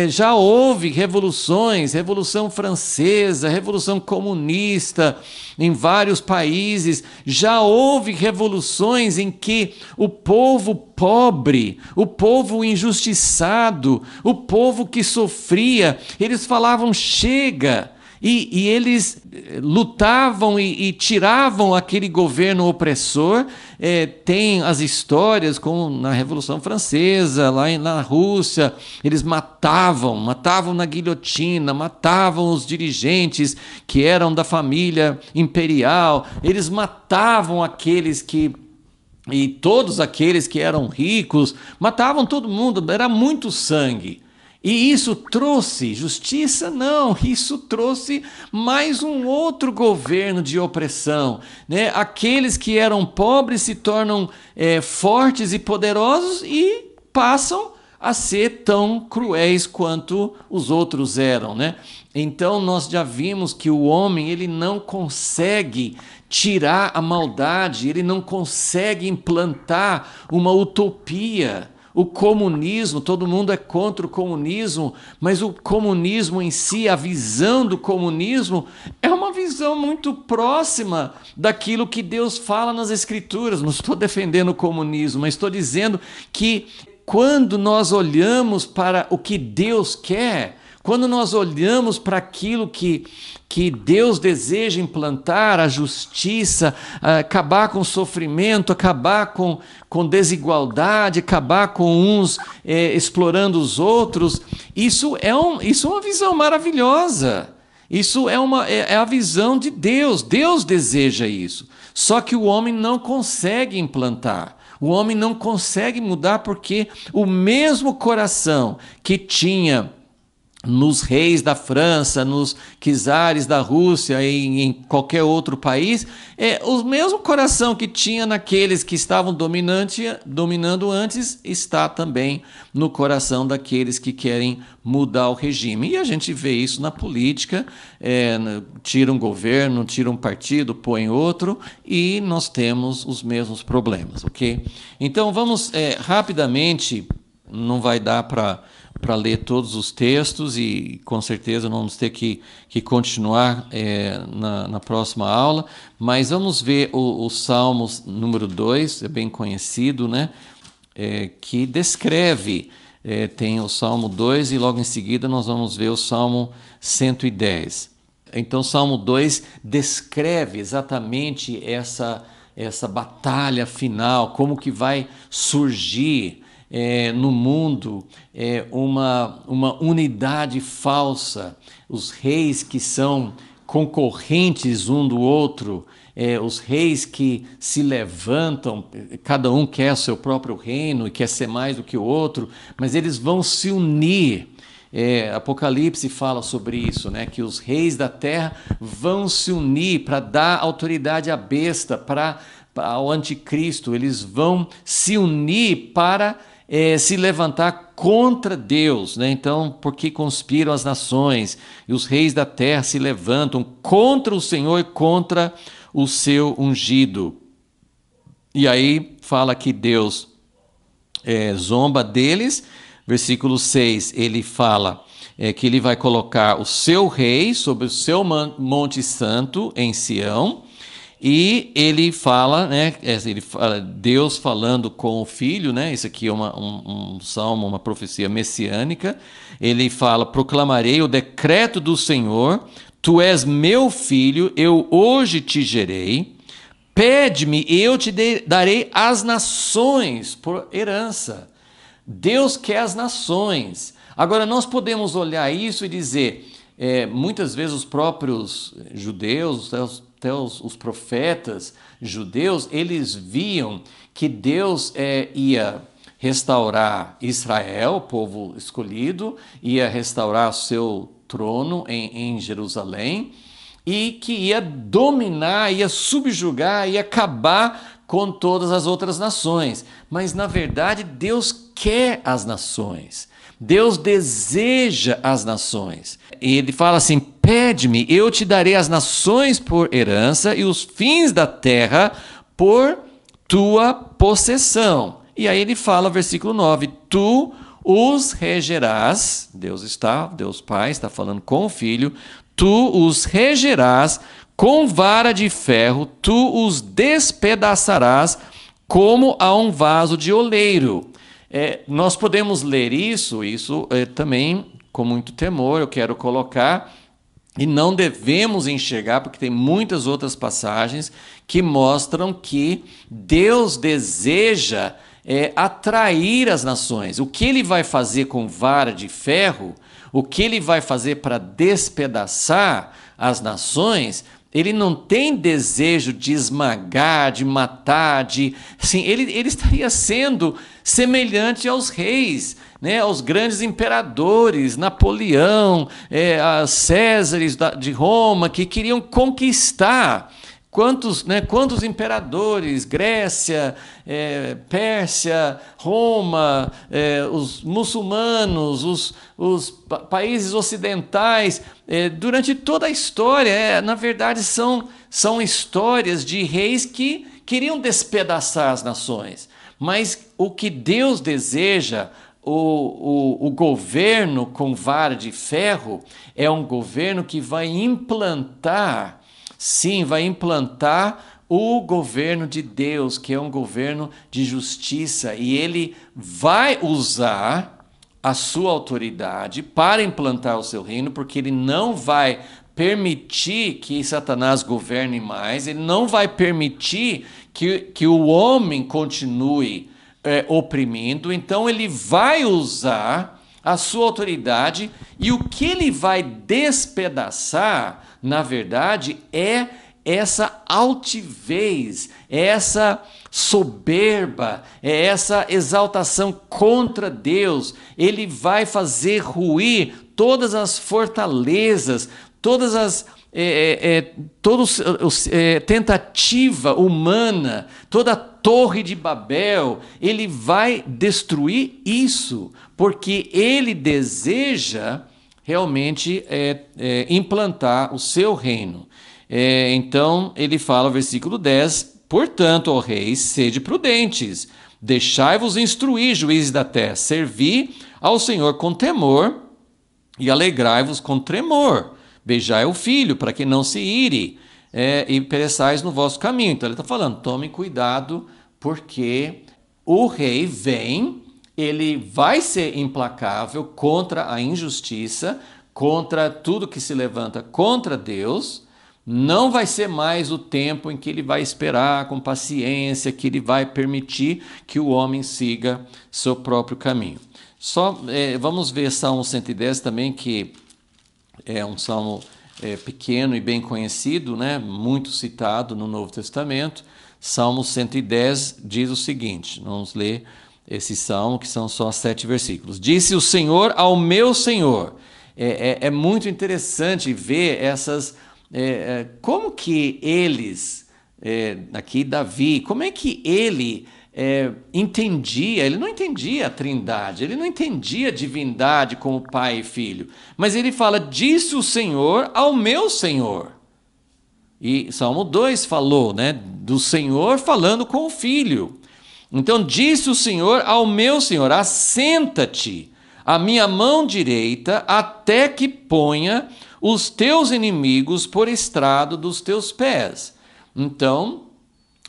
Já houve revoluções, Revolução Francesa, Revolução Comunista em vários países, já houve revoluções em que o povo pobre, o povo injustiçado, o povo que sofria, eles falavam chega. E eles lutavam e tiravam aquele governo opressor. Tem as histórias, como na Revolução Francesa, lá na Rússia, eles matavam na guilhotina, matavam os dirigentes que eram da família imperial, eles matavam e todos aqueles que eram ricos, matavam todo mundo, era muito sangue. E isso trouxe justiça? Não, isso trouxe mais um outro governo de opressão, né? Aqueles que eram pobres se tornam fortes e poderosos e passam a ser tão cruéis quanto os outros eram, né? Então nós já vimos que o homem, ele não consegue tirar a maldade, ele não consegue implantar uma utopia. O comunismo, todo mundo é contra o comunismo, mas o comunismo em si, a visão do comunismo, é uma visão muito próxima daquilo que Deus fala nas Escrituras. Não estou defendendo o comunismo, mas estou dizendo que quando nós olhamos para o que Deus quer, quando nós olhamos para aquilo que Deus deseja implantar, a justiça, acabar com o sofrimento, acabar com desigualdade, acabar com uns explorando os outros, isso é uma visão maravilhosa. Isso é a visão de Deus. Deus deseja isso. Só que o homem não consegue implantar. O homem não consegue mudar porque o mesmo coração que tinha nos reis da França, nos czares da Rússia e em qualquer outro país, o mesmo coração que tinha naqueles que estavam dominando antes, está também no coração daqueles que querem mudar o regime. E a gente vê isso na política, tira um governo, tira um partido, põe outro, e nós temos os mesmos problemas, ok? Então vamos rapidamente, não vai dar para ler todos os textos e com certeza vamos ter que continuar na próxima aula, mas vamos ver o Salmos número 2, é bem conhecido, né? Que descreve, tem o Salmo 2 e logo em seguida nós vamos ver o Salmo 110. Então o Salmo 2 descreve exatamente essa batalha final, como que vai surgir no mundo uma unidade falsa, os reis que são concorrentes um do outro, os reis que se levantam, cada um quer o seu próprio reino e quer ser mais do que o outro, mas eles vão se unir. Apocalipse fala sobre isso, né? Que os reis da terra vão se unir para dar autoridade à besta, ao anticristo, eles vão se unir para se levantar contra Deus, né? Então, porque conspiram as nações e os reis da terra se levantam contra o Senhor e contra o seu ungido. E aí fala que Deus zomba deles. Versículo 6, ele fala que ele vai colocar o seu rei sobre o seu monte santo em Sião. E ele fala, né, Deus falando com o filho, né, isso aqui é um salmo, uma profecia messiânica. Ele fala: proclamarei o decreto do Senhor, tu és meu filho, eu hoje te gerei, pede-me e eu te darei as nações por herança. Deus quer as nações. Agora nós podemos olhar isso e dizer, muitas vezes os próprios judeus, até os profetas judeus, eles viam que Deus ia restaurar Israel, o povo escolhido, ia restaurar o seu trono em Jerusalém, e que ia dominar, ia subjugar, ia acabar com todas as outras nações. Mas, na verdade, Deus quer as nações. Deus deseja as nações. E ele fala assim: pede-me, eu te darei as nações por herança e os fins da terra por tua possessão. E aí ele fala, versículo 9, tu os regerás, Deus Pai está falando com o Filho, tu os regerás com vara de ferro, tu os despedaçarás como a um vaso de oleiro. Nós podemos ler isso também com muito temor, eu quero colocar, e não devemos enxergar, porque tem muitas outras passagens que mostram que Deus deseja atrair as nações. O que ele vai fazer com vara de ferro, o que ele vai fazer para despedaçar as nações, ele não tem desejo de esmagar, de matar, ele estaria sendo semelhante aos reis, né, aos grandes imperadores, Napoleão, a Césares de Roma, que queriam conquistar quantos imperadores, Grécia, Pérsia, Roma, os muçulmanos, os países ocidentais, durante toda a história, na verdade são histórias de reis que queriam despedaçar as nações. Mas o que Deus deseja, o governo com vara de ferro, é um governo que vai implantar, sim, vai implantar o governo de Deus, que é um governo de justiça, e ele vai usar a sua autoridade para implantar o seu reino, porque ele não vai permitir que Satanás governe mais, ele não vai permitir que o homem continue oprimindo, então ele vai usar a sua autoridade, e o que ele vai despedaçar, na verdade, é essa altivez, é essa soberba, é essa exaltação contra Deus. Ele vai fazer ruir todas as fortalezas, todas as tentativa humana, toda a Torre de Babel. Ele vai destruir isso, porque ele deseja realmente implantar o seu reino. Então ele fala, versículo 10, portanto, ó reis, sede prudentes, deixai-vos instruir, juízes da terra, servi ao Senhor com temor e alegrai-vos com tremor. Beijai o filho, para que não se ire, e pereçais no vosso caminho. Então ele está falando, tomem cuidado, porque o rei vem, ele vai ser implacável contra a injustiça, contra tudo que se levanta contra Deus. Não vai ser mais o tempo em que ele vai esperar com paciência, que ele vai permitir que o homem siga seu próprio caminho. Vamos ver Salmo 110 também, que é um salmo pequeno e bem conhecido, né? Muito citado no Novo Testamento. Salmo 110 diz o seguinte, vamos ler esse salmo, que são só 7 versículos. Disse o Senhor ao meu Senhor. É muito interessante ver como que eles, aqui Davi, como é que ele entendia, ele não entendia a trindade, ele não entendia a divindade como pai e filho, mas ele fala, disse o Senhor ao meu Senhor. E Salmo 2 falou, né, do Senhor falando com o filho. Então disse o Senhor ao meu Senhor, assenta-te à minha mão direita, até que ponha os teus inimigos por estrado dos teus pés. Então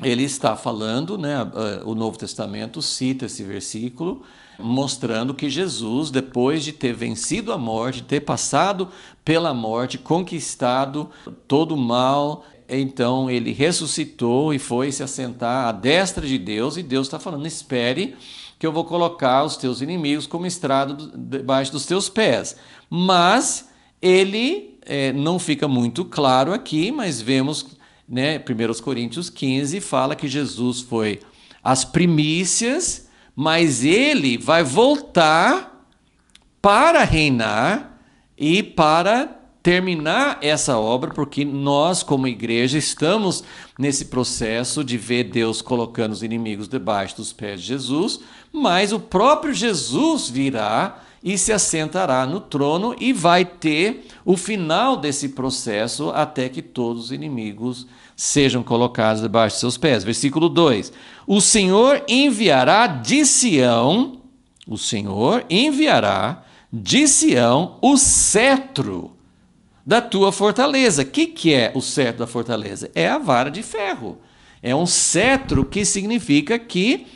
ele está falando, né, o Novo Testamento cita esse versículo, mostrando que Jesus, depois de ter vencido a morte, ter passado pela morte, conquistado todo o mal, então ele ressuscitou e foi se assentar à destra de Deus, e Deus está falando, espere que eu vou colocar os teus inimigos como estrado debaixo dos teus pés. Mas ele não fica muito claro aqui, mas vemos, né, 1 Coríntios 15 fala que Jesus foi as primícias, mas ele vai voltar para reinar e para terminar essa obra, porque nós, como igreja, estamos nesse processo de ver Deus colocando os inimigos debaixo dos pés de Jesus, mas o próprio Jesus virá e se assentará no trono e vai ter o final desse processo até que todos os inimigos sejam colocados debaixo de seus pés. Versículo 2. O Senhor enviará de Sião o cetro da tua fortaleza. O que é o cetro da fortaleza? É a vara de ferro. É um cetro que significa que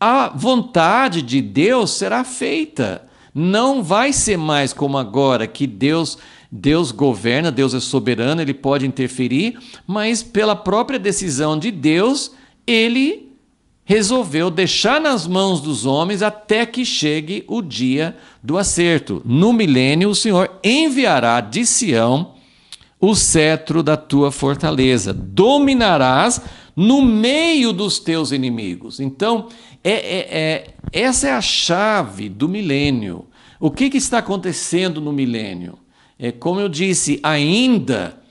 a vontade de Deus será feita. Não vai ser mais como agora, que Deus governa, Deus é soberano, ele pode interferir, mas pela própria decisão de Deus, ele resolveu deixar nas mãos dos homens até que chegue o dia do acerto. No milênio, o Senhor enviará de Sião o cetro da tua fortaleza. Dominarás no meio dos teus inimigos. Então, essa é a chave do milênio. O que está acontecendo no milênio? Como eu disse, ainda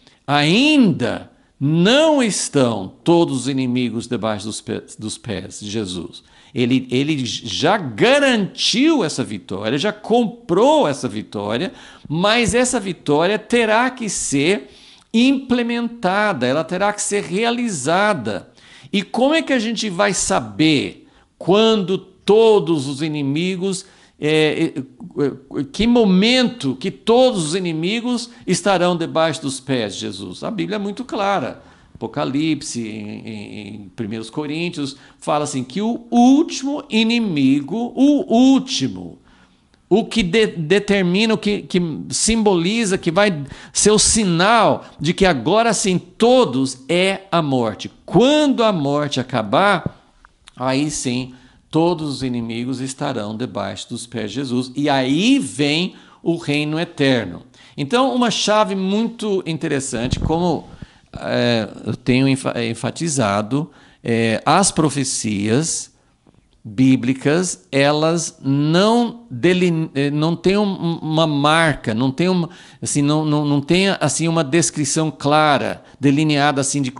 não estão todos os inimigos debaixo dos pés de Jesus. Ele já garantiu essa vitória, já comprou essa vitória, mas essa vitória terá que ser implementada, ela terá que ser realizada. E como é que a gente vai saber quando todos os inimigos, que momento que todos os inimigos estarão debaixo dos pés de Jesus? A Bíblia é muito clara. Apocalipse, em 1 Coríntios, fala assim que o último inimigo, o que determina, o que simboliza, que vai ser o sinal de que agora sim todos é a morte. Quando a morte acabar, aí sim todos os inimigos estarão debaixo dos pés de Jesus. E aí vem o reino eterno. Então, uma chave muito interessante, como eu tenho enfatizado, as profecias bíblicas, elas não têm uma marca, não tem uma descrição clara, delineada assim de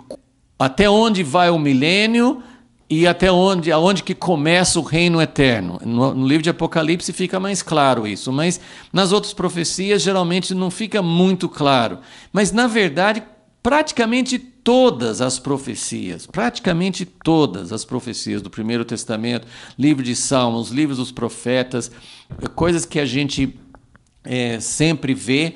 até onde vai o milênio e aonde que começa o reino eterno. No livro de Apocalipse fica mais claro isso, mas nas outras profecias geralmente não fica muito claro. Mas na verdade, praticamente todas as profecias do Primeiro Testamento, livro de Salmos, livros dos profetas, coisas que a gente sempre vê,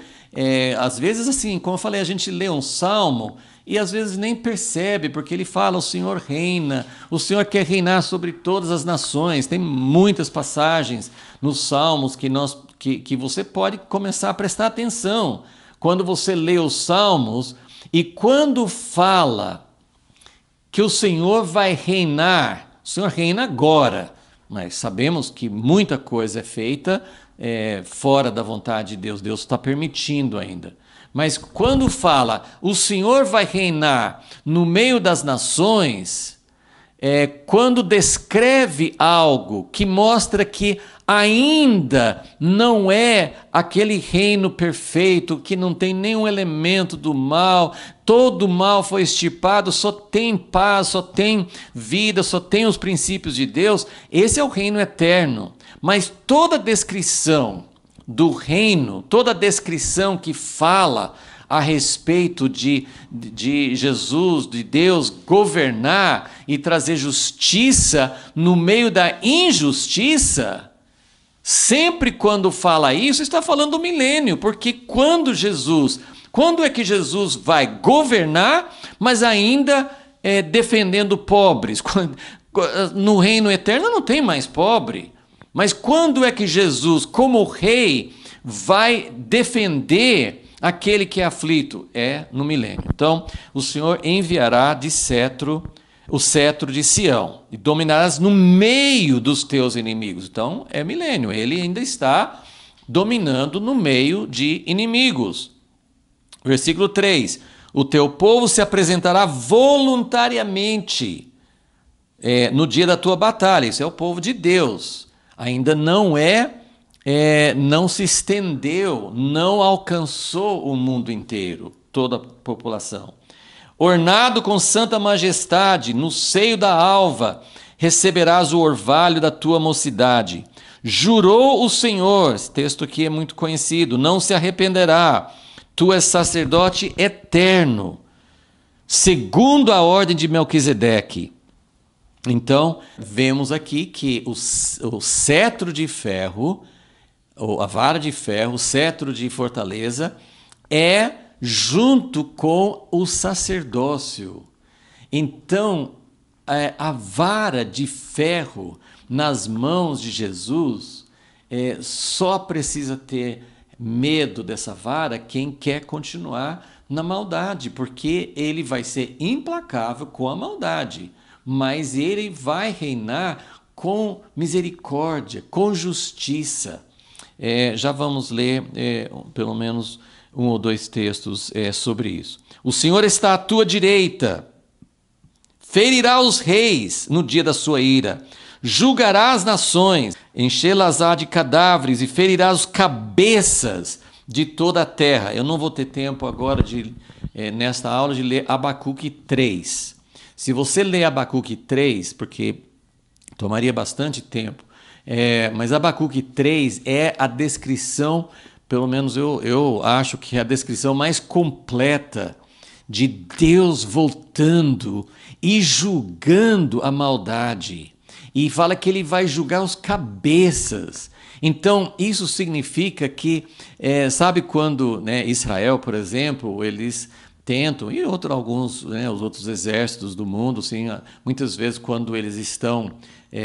às vezes assim, como eu falei, a gente lê um salmo e às vezes nem percebe, porque ele fala, o Senhor reina, o Senhor quer reinar sobre todas as nações. Tem muitas passagens nos salmos que você pode começar a prestar atenção. Quando você lê os salmos, e quando fala que o Senhor vai reinar, o Senhor reina agora, mas sabemos que muita coisa é feita fora da vontade de Deus, Deus está permitindo ainda. Mas quando fala, o Senhor vai reinar no meio das nações, quando descreve algo que mostra que ainda não é aquele reino perfeito, que não tem nenhum elemento do mal, todo o mal foi extirpado, só tem paz, só tem vida, só tem os princípios de Deus, esse é o reino eterno. Mas toda descrição do reino, toda descrição que fala a respeito de Jesus, de Deus governar e trazer justiça no meio da injustiça, sempre quando fala isso, está falando do milênio, porque quando é que Jesus vai governar, mas ainda defendendo pobres? No reino eterno não tem mais pobre. Mas quando é que Jesus, como rei, vai defender aquele que é aflito? É no milênio. Então, o Senhor enviará o cetro de Sião, e dominarás no meio dos teus inimigos. Então, é milênio. Ele ainda está dominando no meio de inimigos. Versículo 3. O teu povo se apresentará voluntariamente no dia da tua batalha. Isso é o povo de Deus. Ainda não não se estendeu, não alcançou o mundo inteiro, toda a população. Ornado com santa majestade, no seio da alva, receberás o orvalho da tua mocidade. Jurou o Senhor, esse texto aqui é muito conhecido, não se arrependerá, tu és sacerdote eterno, segundo a ordem de Melquisedeque. Então, vemos aqui que o cetro de ferro, ou a vara de ferro, o cetro de fortaleza, é junto com o sacerdócio. Então, a vara de ferro nas mãos de Jesus, só precisa ter medo dessa vara quem quer continuar na maldade, porque ele vai ser implacável com a maldade. Mas ele vai reinar com misericórdia, com justiça. Já vamos ler pelo menos um ou dois textos sobre isso. O Senhor está à tua direita, ferirá os reis no dia da sua ira, julgará as nações, enchê-las-á de cadáveres e ferirá os cabeças de toda a terra. Eu não vou ter tempo agora de nesta aula de ler Abacuque 3. Se você ler Abacuque 3, porque tomaria bastante tempo, mas Abacuque 3 é a descrição, pelo menos eu acho que é a descrição mais completa de Deus voltando e julgando a maldade. E fala que ele vai julgar os cabeças. Então, isso significa que, sabe quando, né, Israel, por exemplo, eles tentam, e alguns, né, os outros exércitos do mundo, assim, muitas vezes quando eles estão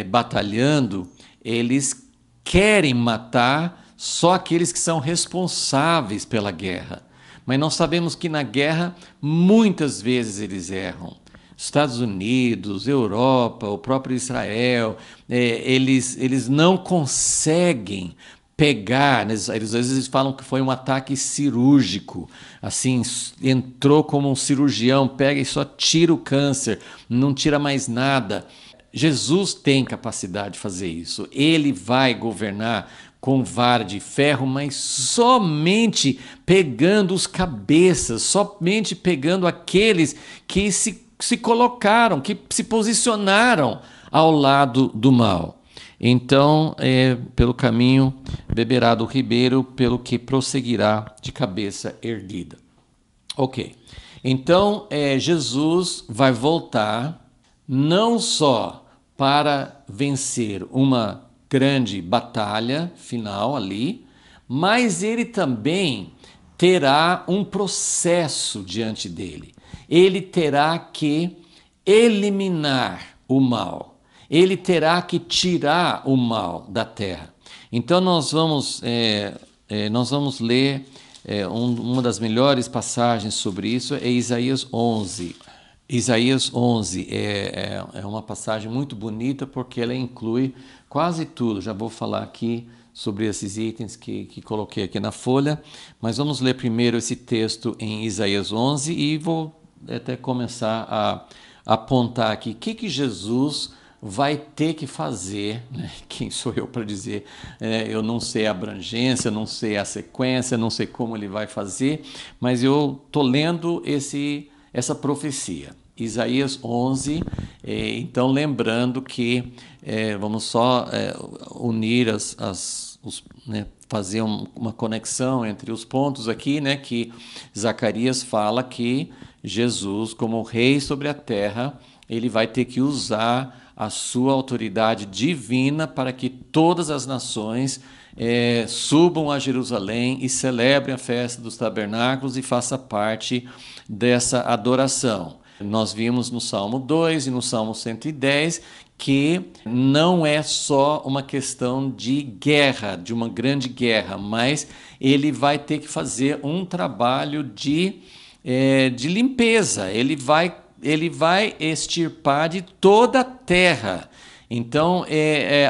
batalhando, eles querem matar só aqueles que são responsáveis pela guerra. Mas nós sabemos que na guerra muitas vezes eles erram. Estados Unidos, Europa, o próprio Israel, eles não conseguem pegar, né? Às vezes eles falam que foi um ataque cirúrgico, assim, entrou como um cirurgião, pega e só tira o câncer, não tira mais nada. Jesus tem capacidade de fazer isso, ele vai governar com vara de ferro, mas somente pegando os cabeças, somente pegando aqueles que se colocaram, que se posicionaram ao lado do mal. Então, pelo caminho beberá do ribeiro, pelo que prosseguirá de cabeça erguida. Ok. Então, Jesus vai voltar não só para vencer uma grande batalha final ali, mas ele também terá um processo diante dele. Ele terá que eliminar o mal. Ele terá que tirar o mal da terra. Então nós vamos ler uma das melhores passagens sobre isso, é Isaías 11. Isaías 11 é uma passagem muito bonita porque ela inclui quase tudo. Já vou falar aqui sobre esses itens que coloquei aqui na folha, mas vamos ler primeiro esse texto em Isaías 11 e vou até começar a apontar aqui o que Jesus vai ter que fazer, né? Quem sou eu para dizer? Eu não sei a abrangência, não sei a sequência, não sei como ele vai fazer, mas eu estou lendo essa profecia. Isaías 11, então lembrando que vamos só unir né, fazer uma conexão entre os pontos aqui, né, que Zacarias fala que Jesus, como rei sobre a terra, ele vai ter que usar a sua autoridade divina para que todas as nações subam a Jerusalém e celebrem a festa dos tabernáculos e faça parte dessa adoração. Nós vimos no Salmo 2 e no Salmo 110 que não é só uma questão de guerra, de uma grande guerra, mas ele vai ter que fazer um trabalho de limpeza, ele vai extirpar de toda a terra. Então,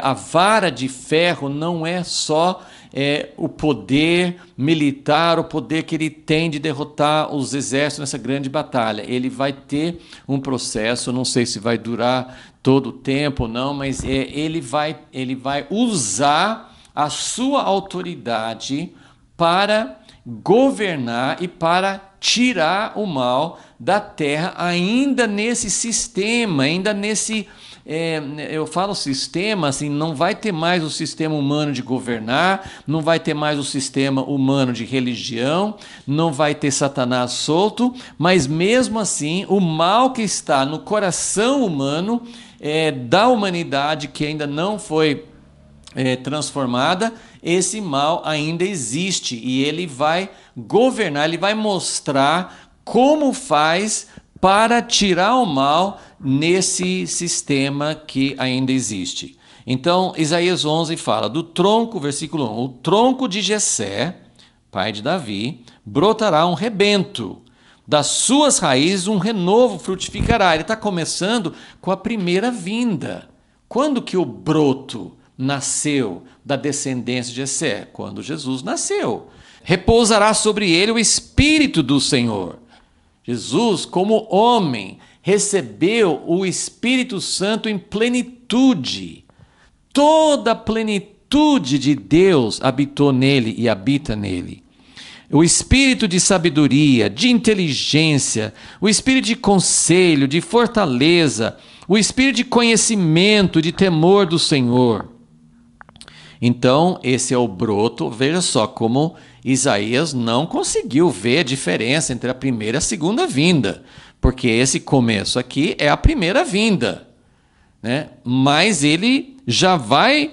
a vara de ferro não é só o poder militar, o poder que ele tem de derrotar os exércitos nessa grande batalha. Ele vai ter um processo, não sei se vai durar todo o tempo ou não, mas ele vai usar a sua autoridade para governar e para tirar o mal da terra, ainda nesse sistema, ainda nesse... eu falo sistema, assim, não vai ter mais o sistema humano de governar, não vai ter mais o sistema humano de religião, não vai ter Satanás solto, mas mesmo assim, o mal que está no coração humano da humanidade, que ainda não foi transformada, esse mal ainda existe e ele vai governar, ele vai mostrar como faz para tirar o mal nesse sistema que ainda existe. Então, Isaías 11 fala do tronco, versículo 1, o tronco de Jessé, pai de Davi, brotará um rebento, das suas raízes um renovo frutificará. Ele está começando com a primeira vinda. Quando que o broto nasceu da descendência de Jessé? Quando Jesus nasceu. Repousará sobre ele o Espírito do Senhor. Jesus, como homem, recebeu o Espírito Santo em plenitude. Toda a plenitude de Deus habitou nele e habita nele. o espírito de sabedoria, de inteligência, o espírito de conselho, de fortaleza, o espírito de conhecimento, de temor do Senhor. Então, esse é o broto. Veja só como Isaías não conseguiu ver a diferença entre a primeira e a segunda vinda, porque esse começo aqui é a primeira vinda, né? Mas ele já vai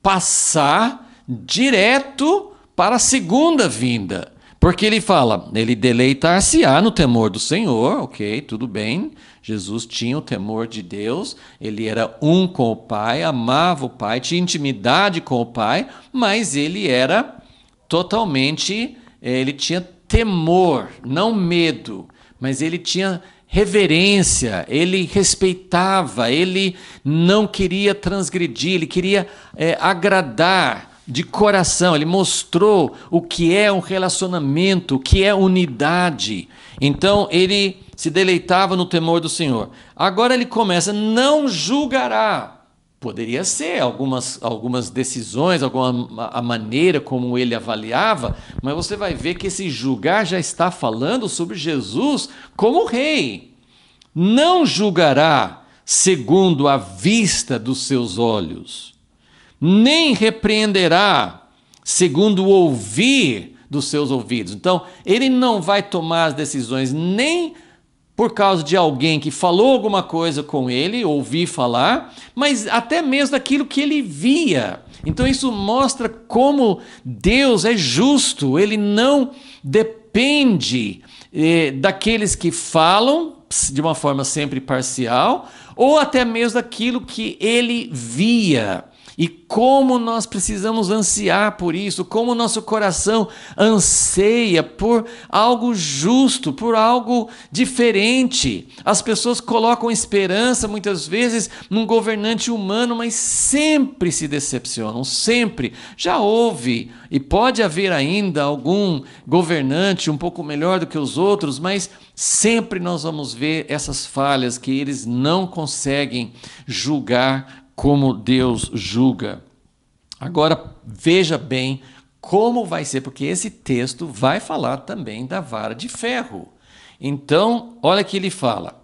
passar direto para a segunda vinda, porque ele fala, ele deleitar-se-á no temor do Senhor, ok, tudo bem, Jesus tinha o temor de Deus, ele era um com o Pai, amava o Pai, tinha intimidade com o Pai, mas ele era totalmente, ele tinha temor, não medo, mas ele tinha reverência, ele respeitava, ele não queria transgredir, ele queria agradar de coração, ele mostrou o que é um relacionamento, o que é unidade. Então ele se deleitava no temor do Senhor. Agora ele começa, não julgará. Poderia ser algumas decisões, a maneira como ele avaliava, mas você vai ver que esse julgar já está falando sobre Jesus como rei. Não julgará segundo a vista dos seus olhos, nem repreenderá segundo o ouvir dos seus ouvidos. Então, ele não vai tomar as decisões nem por causa de alguém que falou alguma coisa com ele, ouvi falar, mas até mesmo daquilo que ele via. Então isso mostra como Deus é justo, ele não depende daqueles que falam de uma forma sempre parcial, ou até mesmo daquilo que ele via. E como nós precisamos ansiar por isso, como o nosso coração anseia por algo justo, por algo diferente. As pessoas colocam esperança, muitas vezes, num governante humano, mas sempre se decepcionam, sempre. Já houve, e pode haver ainda algum governante um pouco melhor do que os outros, mas sempre nós vamos ver essas falhas, que eles não conseguem julgar como Deus julga. Agora, veja bem como vai ser, porque esse texto vai falar também da vara de ferro. Então, olha que ele fala,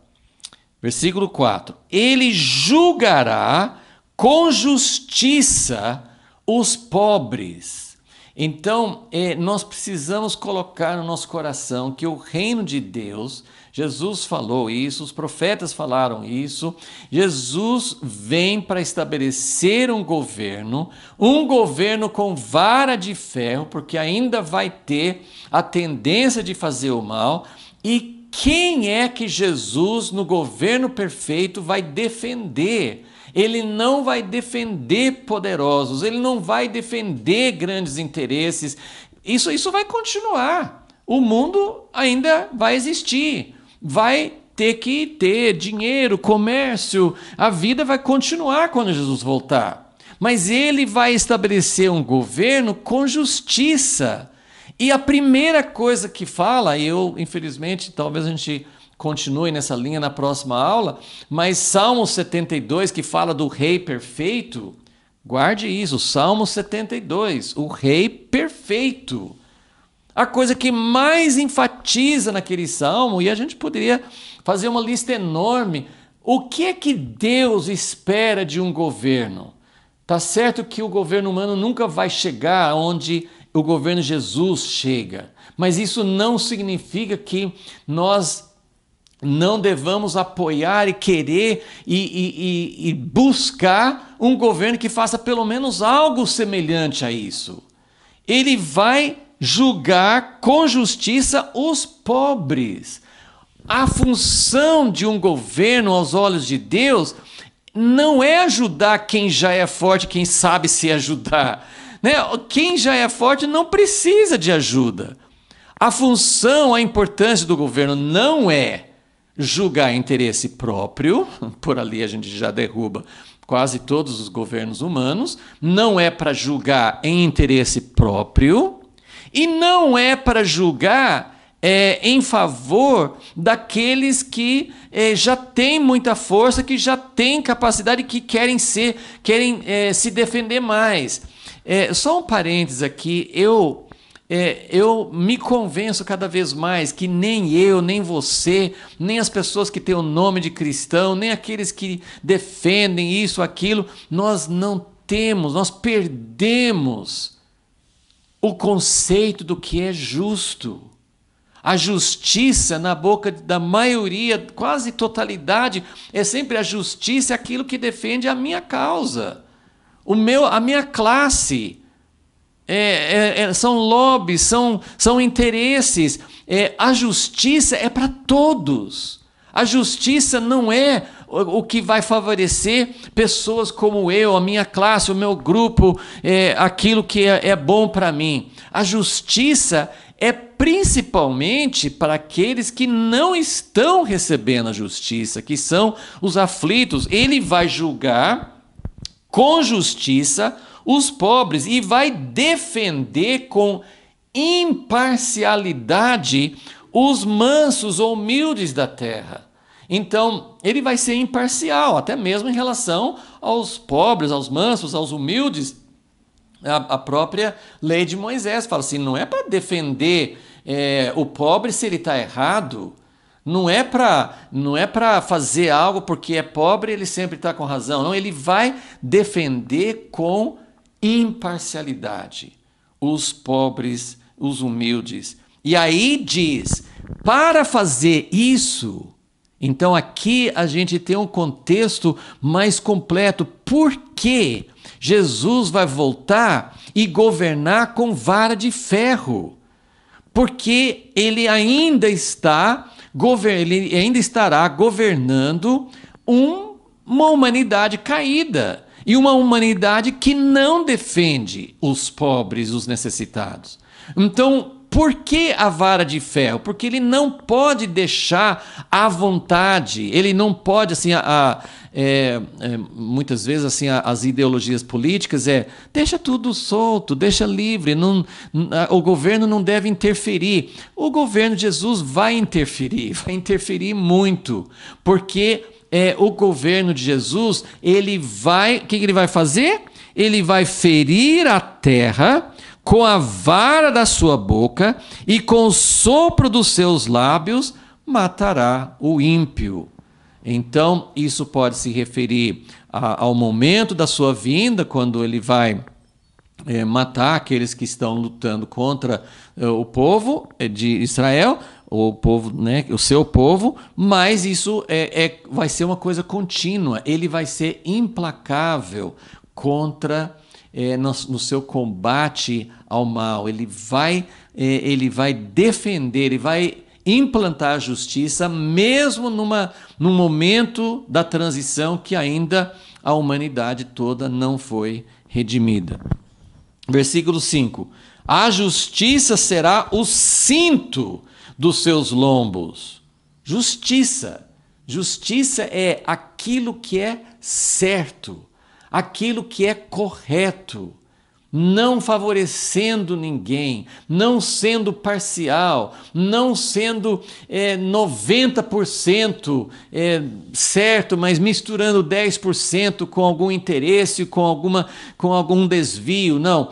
versículo 4, ele julgará com justiça os pobres. Então, nós precisamos colocar no nosso coração que o reino de Deus, Jesus falou isso, os profetas falaram isso, Jesus vem para estabelecer um governo com vara de ferro, porque ainda vai ter a tendência de fazer o mal. E quem é que Jesus, no governo perfeito, vai defender? Ele não vai defender poderosos, ele não vai defender grandes interesses. Isso vai continuar. O mundo ainda vai existir. Vai ter que ter dinheiro, comércio, a vida vai continuar quando Jesus voltar. Mas ele vai estabelecer um governo com justiça. E a primeira coisa que fala, e eu, infelizmente, talvez a gente continue nessa linha na próxima aula, mas Salmo 72, que fala do rei perfeito, guarde isso, Salmo 72, o rei perfeito. A coisa que mais enfatiza naquele salmo, e a gente poderia fazer uma lista enorme, o que é que Deus espera de um governo? Tá certo que o governo humano nunca vai chegar onde o governo Jesus chega, mas isso não significa que nós não devamos apoiar e querer e buscar um governo que faça pelo menos algo semelhante a isso. Ele vai julgar com justiça os pobres. A função de um governo aos olhos de Deus não é ajudar quem já é forte, quem sabe se ajudar, né? Quem já é forte não precisa de ajuda. A função, a importância do governo não é julgar interesse próprio, por ali a gente já derruba quase todos os governos humanos, não é para julgar em interesse próprio, e não é para julgar em favor daqueles que já têm muita força, que já têm capacidade, que querem se defender mais. Só um parênteses aqui, eu eu me convenço cada vez mais que nem eu, nem você, nem as pessoas que têm o nome de cristão, nem aqueles que defendem isso, aquilo, nós não temos, nós perdemos o conceito do que é justo. A justiça, na boca da maioria, quase totalidade, é sempre a justiça, aquilo que defende a minha causa, a minha classe. São lobbies, são interesses. A justiça é para todos. A justiça não é o que vai favorecer pessoas como eu, a minha classe, o meu grupo, aquilo que é bom para mim. A justiça é principalmente para aqueles que não estão recebendo a justiça, que são os aflitos. Ele vai julgar com justiça os pobres e vai defender com imparcialidade os mansos ou humildes da terra. Então, ele vai ser imparcial, até mesmo em relação aos pobres, aos mansos, aos humildes. A própria lei de Moisés fala assim, não é para defender o pobre se ele está errado, não é para fazer algo porque é pobre ele sempre está com razão, não, ele vai defender com imparcialidade os pobres, os humildes. E aí diz, para fazer isso, então aqui a gente tem um contexto mais completo, por que Jesus vai voltar e governar com vara de ferro? Porque ele ainda estará governando uma humanidade caída e uma humanidade que não defende os pobres, os necessitados. Então, por que a vara de ferro? Porque ele não pode deixar à vontade, ele não pode, assim, muitas vezes assim, as ideologias políticas deixa tudo solto, deixa livre, o governo não deve interferir. O governo de Jesus vai interferir muito, porque o governo de Jesus, o que ele vai fazer? Ele vai ferir a terra com a vara da sua boca e com o sopro dos seus lábios matará o ímpio. Então, isso pode se referir ao momento da sua vinda, quando ele vai matar aqueles que estão lutando contra o povo de Israel, o povo, né, o seu povo, mas isso vai ser uma coisa contínua. Ele vai ser implacável contra no seu combate ao mal. Ele vai defender, ele vai implantar a justiça, mesmo num momento da transição que ainda a humanidade toda não foi redimida. Versículo 5. A justiça será o cinto dos seus lombos. Justiça. Justiça é aquilo que é certo, aquilo que é correto, não favorecendo ninguém, não sendo parcial, não sendo 90% certo, mas misturando 10% com algum interesse, com algum desvio. Não,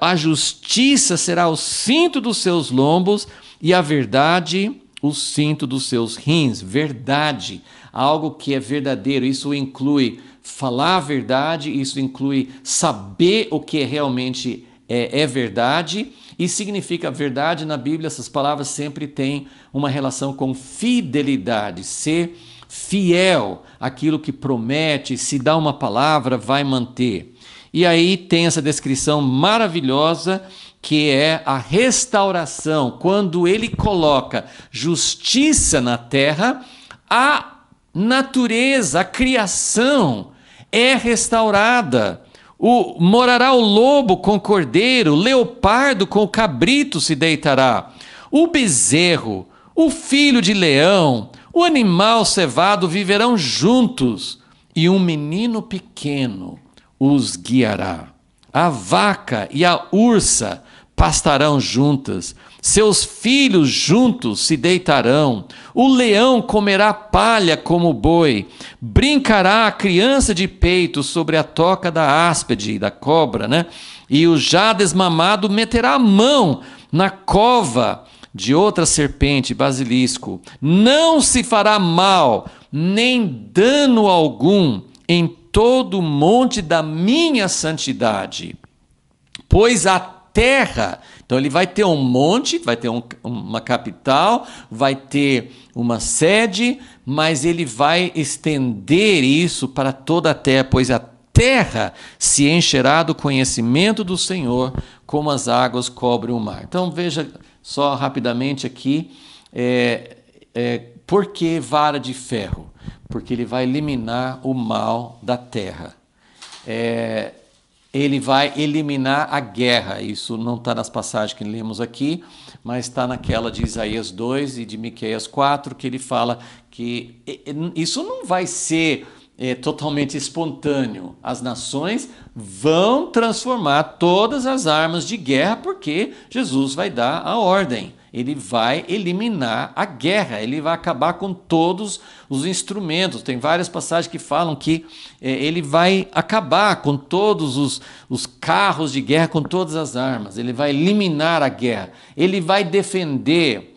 a justiça será o cinto dos seus lombos e a verdade o cinto dos seus rins. Verdade, algo que é verdadeiro, isso inclui falar a verdade, isso inclui saber o que realmente é verdade, e significa verdade na Bíblia. Essas palavras sempre têm uma relação com fidelidade, ser fiel àquilo que promete, se dá uma palavra, vai manter. E aí tem essa descrição maravilhosa que é a restauração, quando ele coloca justiça na terra, a natureza, a criação é restaurada. Morará o lobo com o cordeiro, o leopardo com o cabrito se deitará. O bezerro, o filho de leão, o animal cevado viverão juntos, e um menino pequeno os guiará. A vaca e a ursa pastarão juntas, seus filhos juntos se deitarão, o leão comerá palha como o boi, brincará a criança de peito sobre a toca da áspide, da cobra, né? E o já desmamado meterá a mão na cova de outra serpente, basilisco. Não se fará mal, nem dano algum em todo o monte da minha santidade. Pois a terra, então ele vai ter um monte, vai ter uma capital, vai ter uma sede, mas ele vai estender isso para toda a terra, pois a terra se encherá do conhecimento do Senhor, como as águas cobrem o mar. Então veja só rapidamente aqui, por que vara de ferro? Porque ele vai eliminar o mal da terra. Ele vai eliminar a guerra. Isso não está nas passagens que lemos aqui, mas está naquela de Isaías 2 e de Miqueias 4, que ele fala que isso não vai ser totalmente espontâneo. As nações vão transformar todas as armas de guerra, porque Jesus vai dar a ordem. Ele vai eliminar a guerra, ele vai acabar com todos os instrumentos. Tem várias passagens que falam que ele vai acabar com todos os carros de guerra, com todas as armas. Ele vai eliminar a guerra. Ele vai defender.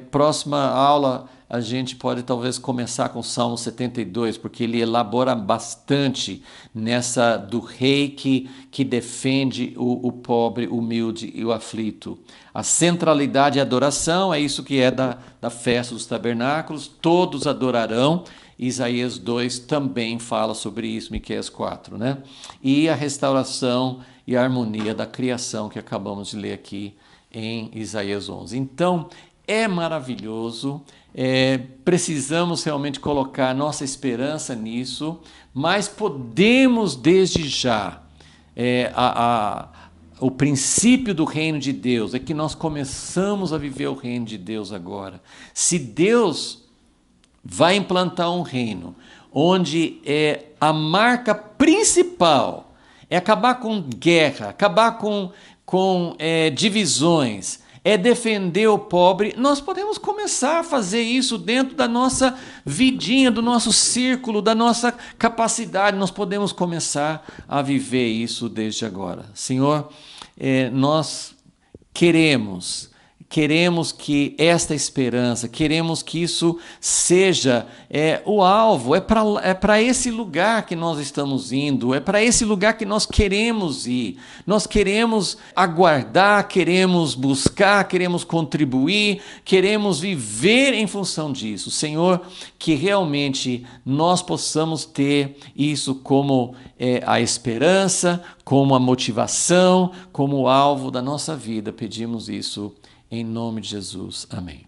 Próxima aula a gente pode talvez começar com o Salmo 72, porque ele elabora bastante nessa do rei que defende o pobre, humilde e o aflito. A centralidade e a adoração, é isso que é da festa dos tabernáculos, todos adorarão. Isaías 2 também fala sobre isso, Miqueias 4, né? E a restauração e a harmonia da criação que acabamos de ler aqui em Isaías 11. Então, é maravilhoso, precisamos realmente colocar nossa esperança nisso, mas podemos desde já, o princípio do reino de Deus é que nós começamos a viver o reino de Deus agora. Se Deus vai implantar um reino onde a marca principal é acabar com guerra, acabar com divisões, defender o pobre, nós podemos começar a fazer isso dentro da nossa vidinha, do nosso círculo, da nossa capacidade. Nós podemos começar a viver isso desde agora. Senhor, nós queremos que esta esperança, queremos que isso seja o alvo, é para esse lugar que nós estamos indo, é para esse lugar que nós queremos ir. Nós queremos aguardar, queremos buscar, queremos contribuir, queremos viver em função disso. Senhor, que realmente nós possamos ter isso como a esperança, como a motivação, como o alvo da nossa vida. Pedimos isso em nome de Jesus. Amém.